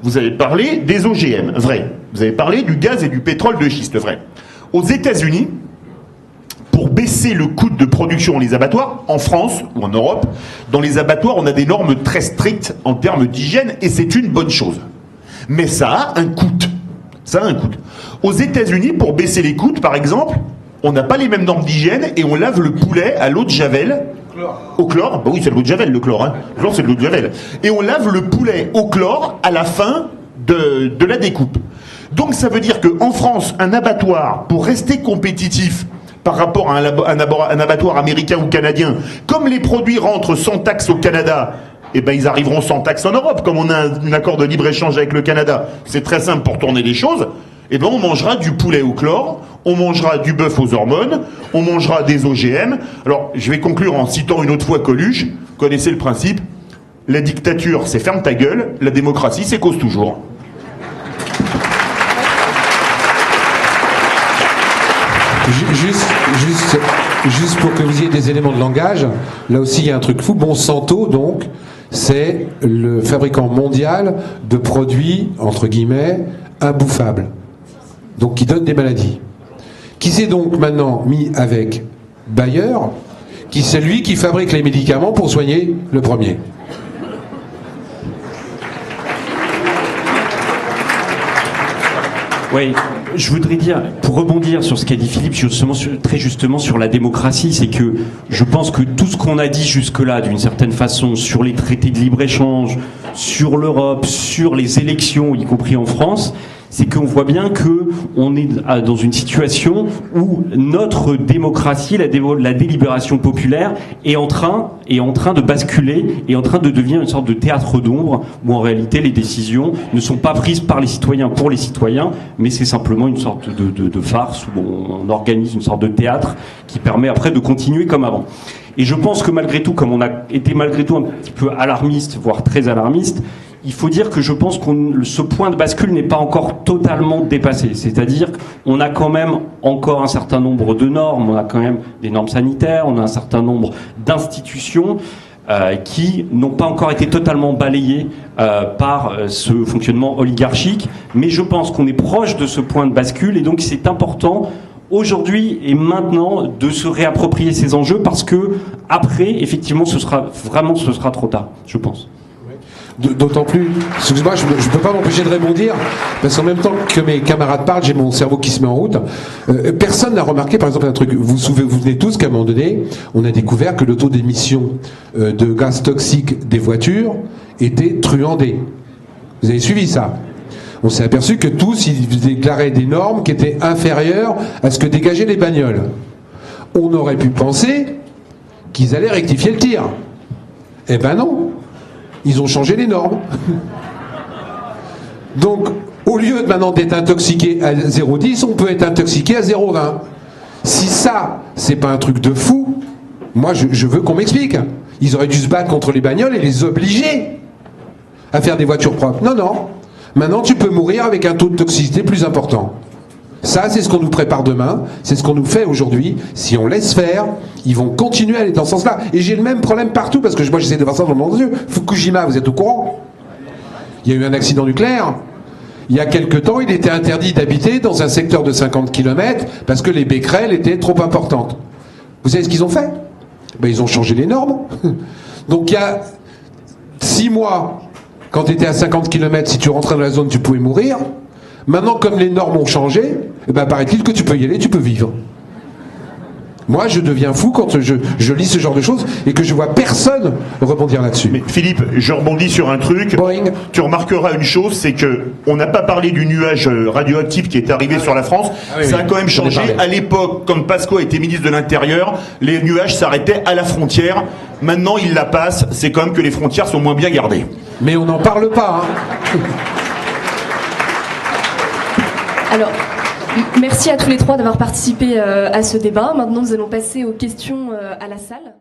Vous avez parlé des OGM, vrai. Vous avez parlé du gaz et du pétrole de schiste, vrai. Aux États-Unis, pour baisser le coût de production dans les abattoirs, en France ou en Europe, dans les abattoirs, on a des normes très strictes en termes d'hygiène et c'est une bonne chose. Mais ça a un coût. Aux États-Unis, pour baisser les coûts, par exemple, on n'a pas les mêmes normes d'hygiène et on lave le poulet à l'eau de Javel. Au chlore, bah oui, c'est de l'eau de Javel, le chlore. Hein. Le chlore, c'est de l'eau de Javel. Et on lave le poulet au chlore à la fin de la découpe. Donc ça veut dire qu'en France, un abattoir, pour rester compétitif par rapport à un abattoir américain ou canadien, comme les produits rentrent sans taxe au Canada, eh ben ils arriveront sans taxe en Europe, comme on a un accord de libre-échange avec le Canada. C'est très simple pour tourner les choses. Eh ben on mangera du poulet au chlore, on mangera du bœuf aux hormones, on mangera des OGM. Alors, je vais conclure en citant une autre fois Coluche. Vous connaissez le principe. La dictature, c'est ferme ta gueule. La démocratie, c'est cause toujours. Juste pour que vous ayez des éléments de langage, là aussi il y a un truc fou. Monsanto, donc, c'est le fabricant mondial de produits, entre guillemets, imbouffables. Donc qui donne des maladies. Qui s'est donc maintenant mis avec Bayer, qui c'est lui qui fabrique les médicaments pour soigner le premier. Oui, je voudrais dire, pour rebondir sur ce qu'a dit Philippe, très justement sur la démocratie, c'est que je pense que tout ce qu'on a dit jusque-là, d'une certaine façon, sur les traités de libre-échange, sur l'Europe, sur les élections, y compris en France, c'est qu'on voit bien que on est dans une situation où notre démocratie, la délibération populaire est en train de basculer, est en train de devenir une sorte de théâtre d'ombre où en réalité les décisions ne sont pas prises par les citoyens pour les citoyens, mais c'est simplement une sorte de farce où on organise une sorte de théâtre qui permet après de continuer comme avant. Et je pense que malgré tout, comme on a été malgré tout un petit peu alarmiste, voire très alarmiste, il faut dire que je pense que ce point de bascule n'est pas encore totalement dépassé. C'est-à-dire qu'on a quand même encore un certain nombre de normes, on a quand même des normes sanitaires, on a un certain nombre d'institutions qui n'ont pas encore été totalement balayées par ce fonctionnement oligarchique. Mais je pense qu'on est proche de ce point de bascule et donc c'est important aujourd'hui et maintenant de se réapproprier ces enjeux parce que après, effectivement, ce sera trop tard, je pense. D'autant plus, excusez-moi, je ne peux pas m'empêcher de rebondir, parce qu'en même temps que mes camarades parlent, j'ai mon cerveau qui se met en route. Personne n'a remarqué, par exemple, un truc. Vous souvenez tous qu'à un moment donné, on a découvert que le taux d'émission de gaz toxiques des voitures était truandé. Vous avez suivi ça? On s'est aperçu que tous, ils déclaraient des normes qui étaient inférieures à ce que dégageaient les bagnoles. On aurait pu penser qu'ils allaient rectifier le tir. Eh ben non. Ils ont changé les normes. Donc, au lieu de maintenant d'être intoxiqué à 0,10, on peut être intoxiqué à 0,20. Si ça, c'est pas un truc de fou, moi je veux qu'on m'explique. Ils auraient dû se battre contre les bagnoles et les obliger à faire des voitures propres. Non, non. Maintenant, tu peux mourir avec un taux de toxicité plus important. Ça, c'est ce qu'on nous prépare demain, c'est ce qu'on nous fait aujourd'hui. Si on laisse faire, ils vont continuer à aller dans ce sens-là. Et j'ai le même problème partout, parce que moi j'essaie de voir ça dans mon yeux. Fukushima, vous êtes au courant? Il y a eu un accident nucléaire. Il y a quelque temps, il était interdit d'habiter dans un secteur de 50 km parce que les becquerels étaient trop importantes. Vous savez ce qu'ils ont fait? Ben, ils ont changé les normes. Donc il y a 6 mois, quand tu étais à 50 km, si tu rentrais dans la zone, tu pouvais mourir. Maintenant, comme les normes ont changé, eh ben, paraît-il que tu peux y aller, tu peux vivre. Moi, je deviens fou quand je lis ce genre de choses et que je vois personne rebondir là-dessus. Mais Philippe, je rebondis sur un truc. Boing. Tu remarqueras une chose, c'est que on n'a pas parlé du nuage radioactif qui est arrivé sur la France. Ah oui, ça oui, a quand même changé. À l'époque, quand Pasqua était ministre de l'Intérieur, les nuages s'arrêtaient à la frontière. Maintenant, ils la passent. C'est quand même que les frontières sont moins bien gardées. Mais on n'en parle pas, hein. Alors, merci à tous les trois d'avoir participé à ce débat. Maintenant, nous allons passer aux questions à la salle.